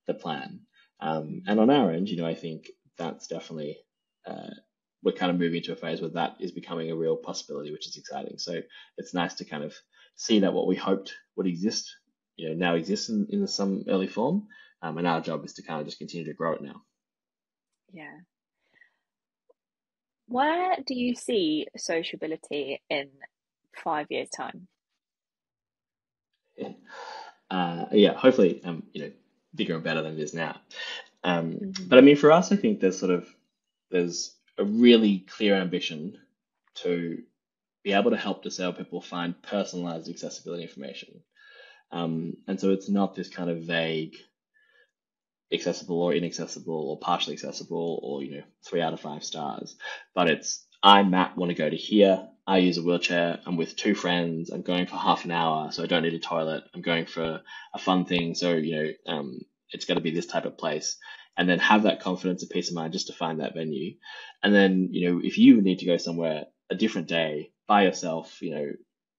the plan. And on our end, I think that's definitely uh, we're kind of moving to a phase where that is becoming a real possibility, which is exciting. So it's nice to kind of see that what we hoped would exist, now exists in some early form. And our job is to kind of just continue to grow it now.
Yeah. Where do you see sociability in 5 years' time?
Yeah, hopefully, bigger and better than it is now. But I
Hmm.
mean, for us, I think there's a really clear ambition to be able to help disabled people find personalized accessibility information. And so it's not this kind of vague accessible or inaccessible or partially accessible or 3 out of 5 stars, but it's I, Matt, want to go to here. I use a wheelchair. I'm with two friends. I'm going for half an hour, so I don't need a toilet. I'm going for a fun thing, so it's got to be this type of place. And then have that confidence and peace of mind just to find that venue. And then if you need to go somewhere a different day by yourself,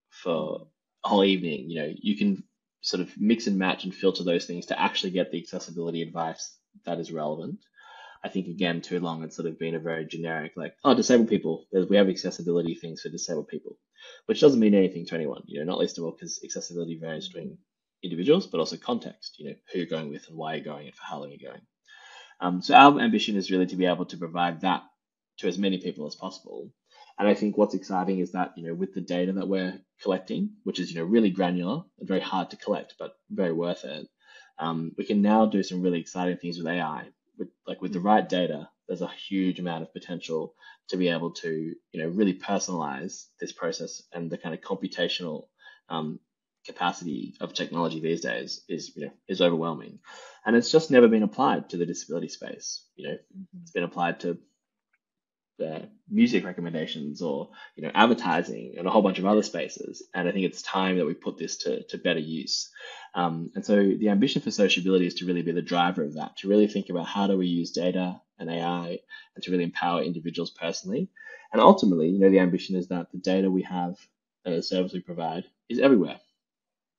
for a whole evening, you can sort of mix and match and filter those things to actually get the accessibility advice that is relevant. I think again, too long it's sort of been a very generic, like, oh, disabled people, we have accessibility things for disabled people, which doesn't mean anything to anyone, not least of all because accessibility varies between individuals, but also context, who you're going with and why you're going and for how long you're going. So our ambition is really to be able to provide that to as many people as possible. And I think what's exciting is that, with the data that we're collecting, which is, really granular and very hard to collect, but very worth it, we can now do some really exciting things with AI. With the right data, there's a huge amount of potential to be able to, really personalize this process, and the kind of computational capacity of technology these days is overwhelming, and it's just never been applied to the disability space. It's been applied to music recommendations or advertising and a whole bunch of other spaces, and I think it's time that we put this to better use. And so the ambition for Sociability is to really be the driver of that, to really think about how do we use data and AI and to really empower individuals personally. And ultimately, the ambition is that the data we have and the service we provide is everywhere.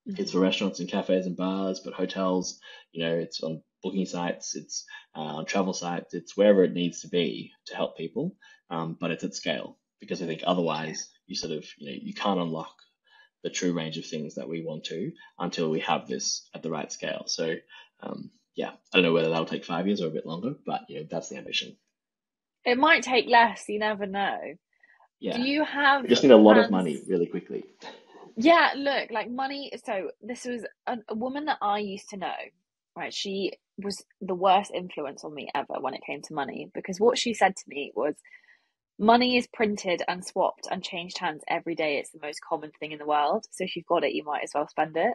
It's for restaurants and cafes and bars, but hotels, it's on booking sites, it's on travel sites, it's wherever it needs to be to help people. But it's at scale, because I think otherwise you sort of, you can't unlock the true range of things that we want to until we have this at the right scale. So, yeah, I don't know whether that'll take 5 years or a bit longer, but that's the ambition.
It might take less, you never know. Do
Yeah,
you have
we just need a lot of
plans?
money really quickly.
Yeah, look, like money. So this was a woman that I used to know, right? She was the worst influence on me ever when it came to money, because what she said to me was, money is printed and swapped and changed hands every day. It's the most common thing in the world. So if you've got it, you might as well spend it.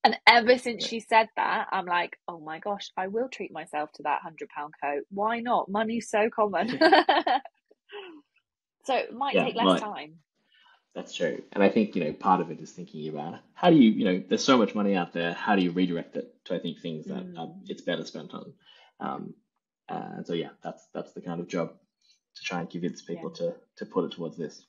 And ever since
Yeah,
she said that, I'm like, oh my gosh, I will treat myself to that £100 coat. Why not? Money's so common. So it might
yeah,
take less
well,
time.
that's true. And I think, part of it is thinking about how do you, there's so much money out there. How do you redirect it to, I think, things that
Mm,
it's better spent on? Um, and so, yeah, that's the kind of job to try and convince
yeah.
people to put it towards this.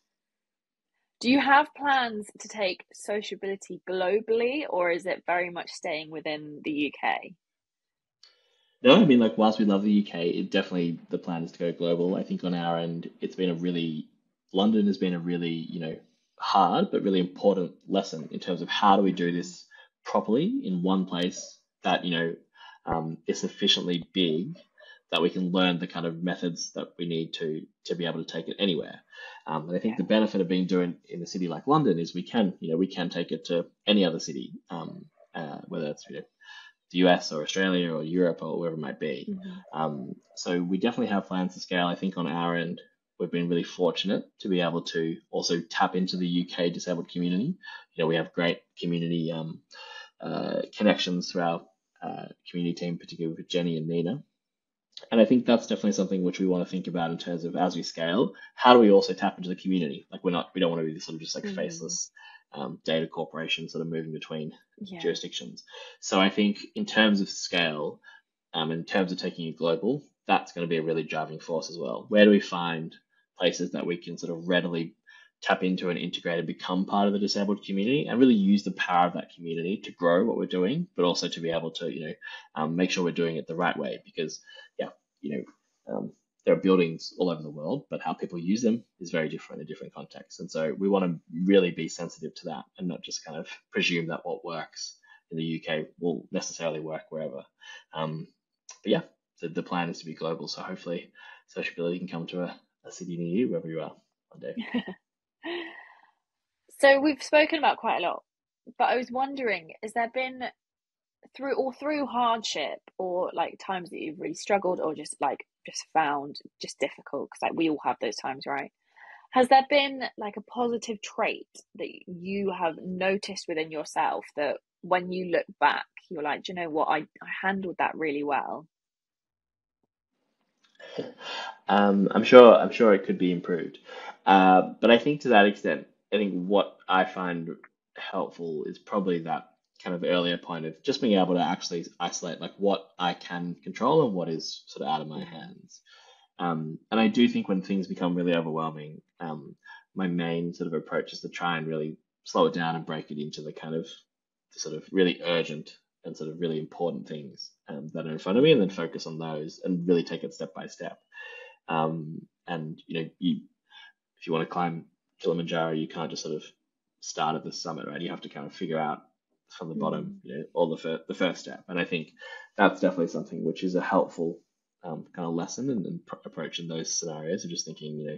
Do you have plans to take sociability globally, or is it very much staying within the UK?
No, I mean, like, whilst we love the UK, it definitely, the plan is to go global. I think on our end, London has been a really, hard but really important lesson in terms of how do we do
Mm,
this properly in one place that, is sufficiently big that we can learn the kind of methods that we need to be able to take it anywhere. And I think
yeah.
the benefit of being doing in a city like London is we can take it to any other city, whether it's, the US or Australia or Europe or wherever it might be.
Hmm.
So we definitely have plans to scale. I think on our end, we've been really fortunate to be able to also tap into the UK disabled community. We have great community connections through our community team, particularly with Jenny and Nina. And I think that's definitely something which we want to think about in terms of, as we scale, how do we also tap into the community? Like, we don't want to be this sort of just like
Hmm.
faceless data corporation sort of moving between
Yeah.
jurisdictions. So I think in terms of scale, in terms of taking it global, that's going to be a really driving force as well. Where do we find places that we can sort of readily tap into and integrate and become part of the disabled community, and really use the power of that community to grow what we're doing, but also to be able to, make sure we're doing it the right way? Because, yeah, you there are buildings all over the world, but how people use them is very different in different contexts. And so we want to really be sensitive to that and not just kind of presume that what works in the UK will necessarily work wherever. Um, but yeah, the plan is to be global. So hopefully sociability can come to a city near you, wherever you are, one day.
So we've spoken about quite a lot, but I was wondering, has there been through hardship or like times that you've really struggled or just found just difficult, because like we all have those times, right? Has there been like a positive trait that you have noticed within yourself that when you look back, you're like, do you know what? I handled that really well.
I'm sure it could be improved. But I think to that extent, I think what I find helpful is probably that kind of earlier point of just being able to actually isolate like what I can control and what is sort of out of my
Mm,
hands. And I do think when things become really overwhelming, my main sort of approach is to try and really slow it down and break it into the kind of the sort of really urgent and sort of really important things that are in front of me, and then
mm,
focus on those and really take it step by step. And if you want to climb Kilimanjaro, you can't just sort of start at the summit, right? You have to kind of figure out from the bottom,
mm,
all the first step. And I think that's definitely something which is a helpful kind of lesson and approach in those scenarios of just thinking,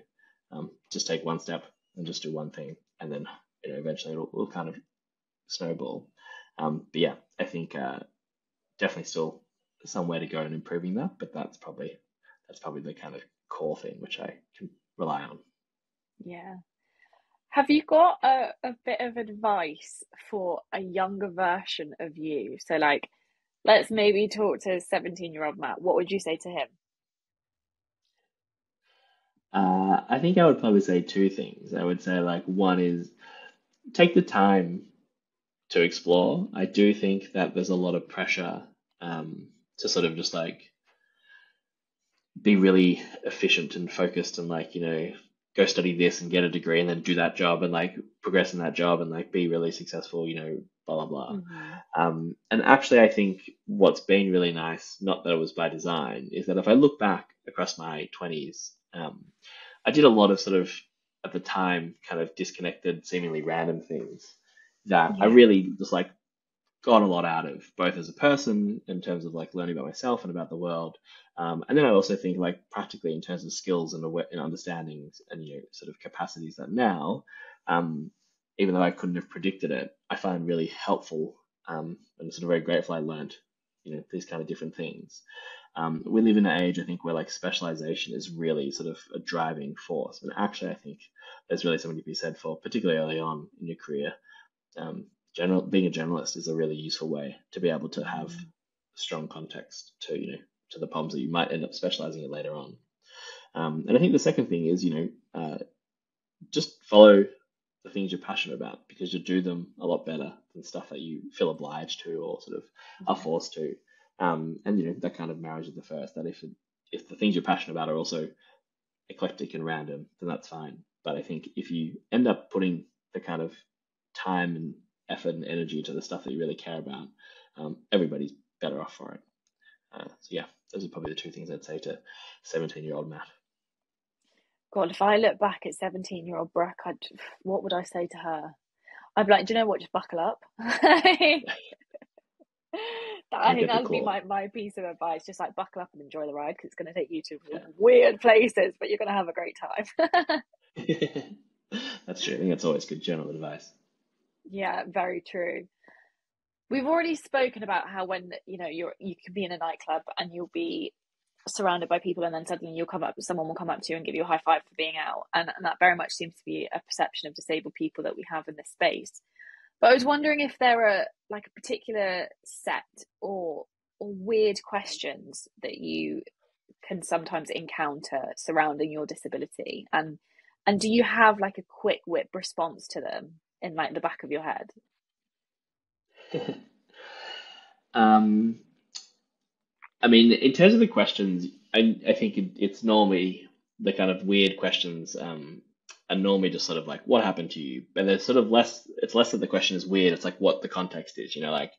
just take one step and just do one thing, and then eventually it'll kind of snowball. But yeah, I think definitely still some way to go in improving that, but that's probably the kind of core thing which I can rely on.
yeah. Have you got a bit of advice for a younger version of you? So, like, let's maybe talk to 17-year-old Matt. What would you say to him?
I think I would probably say two things. I would say like one is take the time to explore. I do think that there's a lot of pressure to sort of just like be really efficient and focused and like go study this and get a degree and then do that job and like progress in that job and like be really successful, blah blah blah.
Hmm.
And actually I think what's been really nice, not that it was by design, is that if I look back across my 20s, I did a lot of sort of at the time kind of disconnected seemingly random things that I
Yeah.
really just like got a lot out of, both as a person in terms of like learning about myself and about the world. And then I also think like practically in terms of skills and understandings and sort of capacities that now, um, even though I couldn't have predicted it, I find really helpful, and sort of very grateful I learned these kind of different things. We live in an age, I think, where like specialization is really sort of a driving force. And actually, I think there's really something to be said for, particularly early on in your career, being a generalist is a really useful way to be able to have
Mm.
strong context to the problems that you might end up specializing in later on. And I think the second thing is just follow the things you're passionate about, because you do them a lot better than stuff that you feel obliged to or sort of are
Yeah.
forced to. And that kind of marriage at the first, that if the things you're passionate about are also eclectic and random, then that's fine. But I think if you end up putting the kind of time and effort and energy to the stuff that you really care about, everybody's better off for it. So yeah, those are probably the two things I'd say to 17-year-old Matt.
God, if I look back at 17-year-old Brooke, what would I say to her? I'd be like, do you know what? Just buckle up. I
And
think
get the
that would be
core.
my piece of advice. Just like buckle up and enjoy the ride because it's going to take you to weird places, but you're going to have a great time.
Yeah. That's true. I think that's always good general advice.
Yeah, very true. We've already spoken about how when you could be in a nightclub and you'll be surrounded by people and then suddenly someone will come up to you and give you a high five for being out, and that very much seems to be a perception of disabled people that we have in this space. But I was wondering if there are like a particular set or weird questions that you can sometimes encounter surrounding your disability, and do you have like a quick whip response to them in like the back of your head?
um, I mean, in terms of the questions, I think it's normally the kind of weird questions are normally just sort of like, what happened to you? But there's sort of it's less that the question is weird, it's like what the context is, like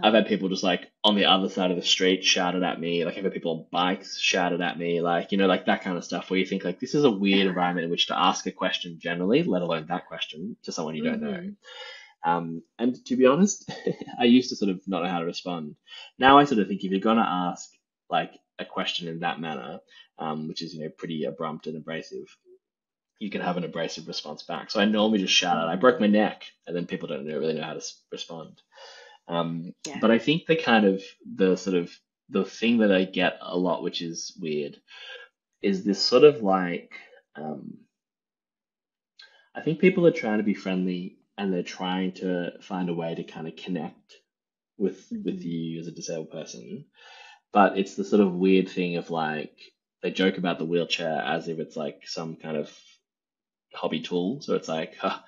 I've
Uh-huh.
had people just like on the other side of the street shouted at me, like I've had people on bikes shouted at me, like, like that kind of stuff where you think like this is a weird environment in which to ask a question generally, let alone that question to someone you don't know.
Mm-hmm.
And to be honest, I used to sort of not know how to respond. Now I sort of think if you're gonna ask like a question in that manner, which is pretty abrupt and abrasive, you can have an abrasive response back. So I normally just shout out, "I broke
Mm-hmm.
my neck," and then people don't really know how to respond.
Yeah.
But I think the thing that I get a lot, which is weird, is this sort of like um, I think people are trying to be friendly and they're trying to find a way to kind of connect with
Hmm.
you as a disabled person. But it's the sort of weird thing of like they joke about the wheelchair as if it's like some kind of hobby tool. So it's like, huh,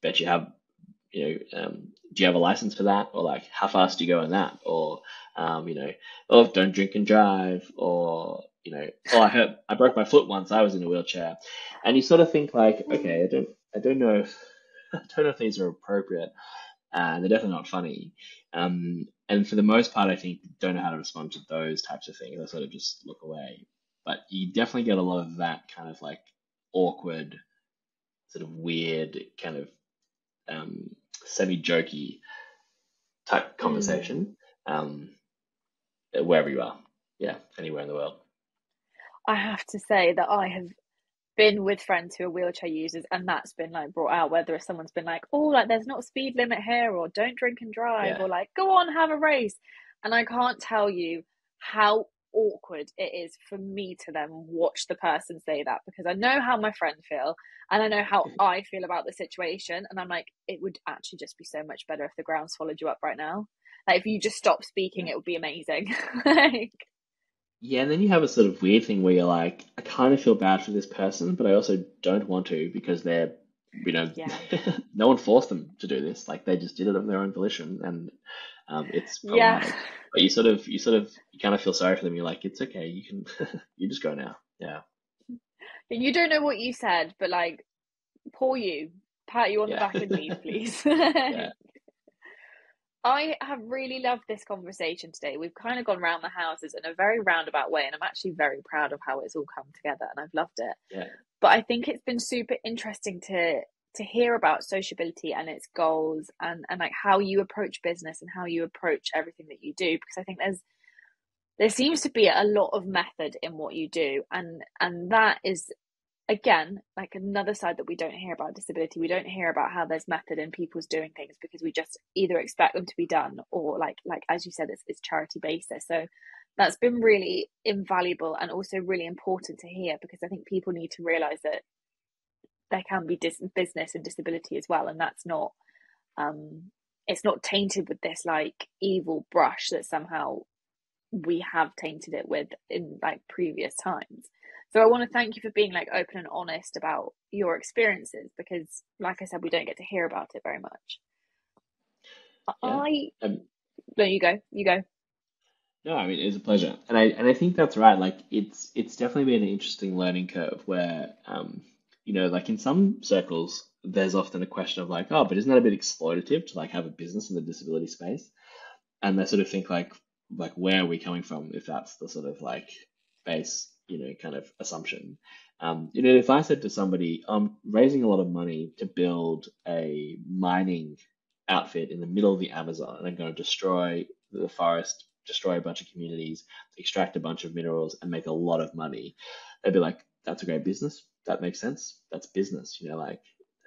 bet you have, do you have a license for that? Or like, how fast do you go in that? Or, you know, oh, don't drink and drive. Or, oh, I broke my foot once. I was in a wheelchair, and you sort of think like, okay, I don't know if, I don't know if these are appropriate. And they're definitely not funny. And for the most part, I think don't know how to respond to those types of things. I sort of just look away. But you definitely get a lot of that kind of like awkward, sort of weird, kind of semi-jokey type
Mm.
conversation, um, wherever you are. Yeah, anywhere in the world.
I have to say that I have been with friends who are wheelchair users, and that's been like brought out, whether if someone's been like, oh, like there's not a speed limit here, or don't drink and drive,
Yeah.
or like go on, have a race. And I can't tell you how awkward it is for me to then watch the person say that, because I know how my friend feel and I know how I feel about the situation, and I'm like, it would actually just be so much better if the ground swallowed you up right now. Like if you just stop speaking,
Yeah.
it would be amazing. Like,
Yeah, and then you have a sort of weird thing where you're like, I kind of feel bad for this person, but I also don't want to because they're, you know,
yeah.
no one forced them to do this. Like they just did it of their own volition, and it's
Yeah.
problematic. But you kind of feel sorry for them. You're like, it's okay, you can, you just go now. Yeah,
You don't know what you said, but like, poor you, pat you on the
yeah,
back and leave, please.
yeah,
I have really loved this conversation today. We've kind of gone round the houses in a very roundabout way, and I'm actually very proud of how it's all come together, and I've loved it.
yeah,
But I think it's been super interesting to hear about sociability and its goals, and like how you approach business and how you approach everything that you do, because I think there seems to be a lot of method in what you do, and that is again like another side that we don't hear about disability. We don't hear about how there's method in people's doing things because we just either expect them to be done, or like as you said, it's charity basis. So that's been really invaluable and also really important to hear, because I think people need to realize that there can be business and disability as well, and that's not um it's not tainted with this like evil brush that somehow we have tainted it with in like previous times. So I want to thank you for being like open and honest about your experiences, because like I said, we don't get to hear about it very much.
yeah.
I
Um,
No, you go. You go.
no, I mean it's a pleasure, and I think that's right. Like it's definitely been an interesting learning curve where, like in some circles, there's often a question of like, oh, but isn't that a bit exploitative to like have a business in the disability space? And they sort of think like where are we coming from if that's the sort of like base kind of assumption. If I said to somebody, I'm raising a lot of money to build a mining outfit in the middle of the Amazon, and I'm going to destroy the forest, destroy a bunch of communities, extract a bunch of minerals, and make a lot of money, they'd be like, that's a great business, that makes sense, that's business,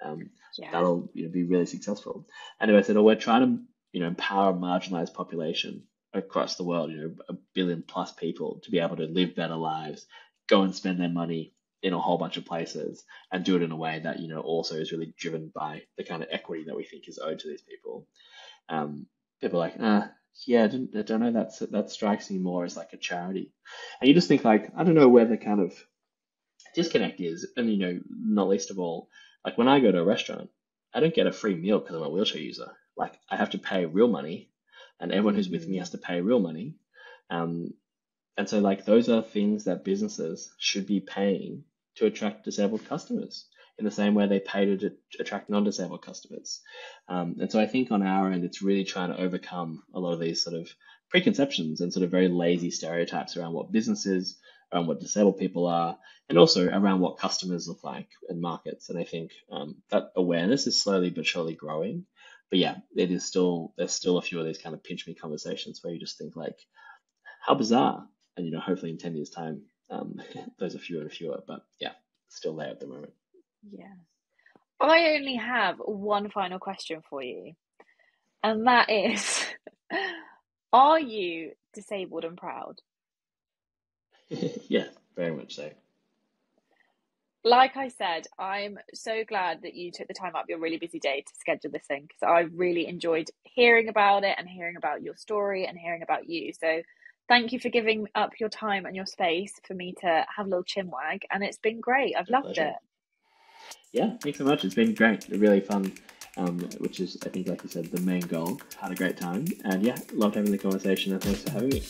um,
Yeah.
that'll be really successful. And if I said, oh, we're trying to empower a marginalized population across the world, 1 billion plus people to be able to live better lives, go and spend their money in a whole bunch of places and do it in a way that, also is really driven by the kind of equity that we think is owed to these people. Um, People are like, yeah, I don't know, that strikes me more as like a charity. And you just think like, I don't know where the kind of disconnect is, and not least of all, like when I go to a restaurant, I don't get a free meal because I'm a wheelchair user. Like I have to pay real money, and everyone who's with me
Mm-hmm.
has to pay real money. Um, and so like those are things that businesses should be paying to attract disabled customers in the same way they pay to attract non-disabled customers. And so I think on our end, it's really trying to overcome a lot of these sort of preconceptions and sort of very lazy stereotypes around what business is, around what disabled people are, and also around what customers look like and markets. And I think that awareness is slowly but surely growing. But yeah, there's still a few of these kind of pinch me conversations where you just think like, how bizarre. And hopefully in 10 years' time, those are fewer and fewer. But yeah, still there at the moment.
Yeah. I only have one final question for you, and that is, are you disabled and proud?
Yeah, very much so.
like I said, I'm so glad that you took the time out of your really busy day to schedule this in, because I really enjoyed hearing about it and hearing about your story and hearing about you. So thank you for giving up your time and your space for me to have a little chin wag. And it's been great. I've
My
loved
pleasure.
it.
Yeah, thanks so much. It's been great, really fun. Which is, I think, like you said, the main goal. Had a great time, and yeah, loved having the conversation. And thanks for having me.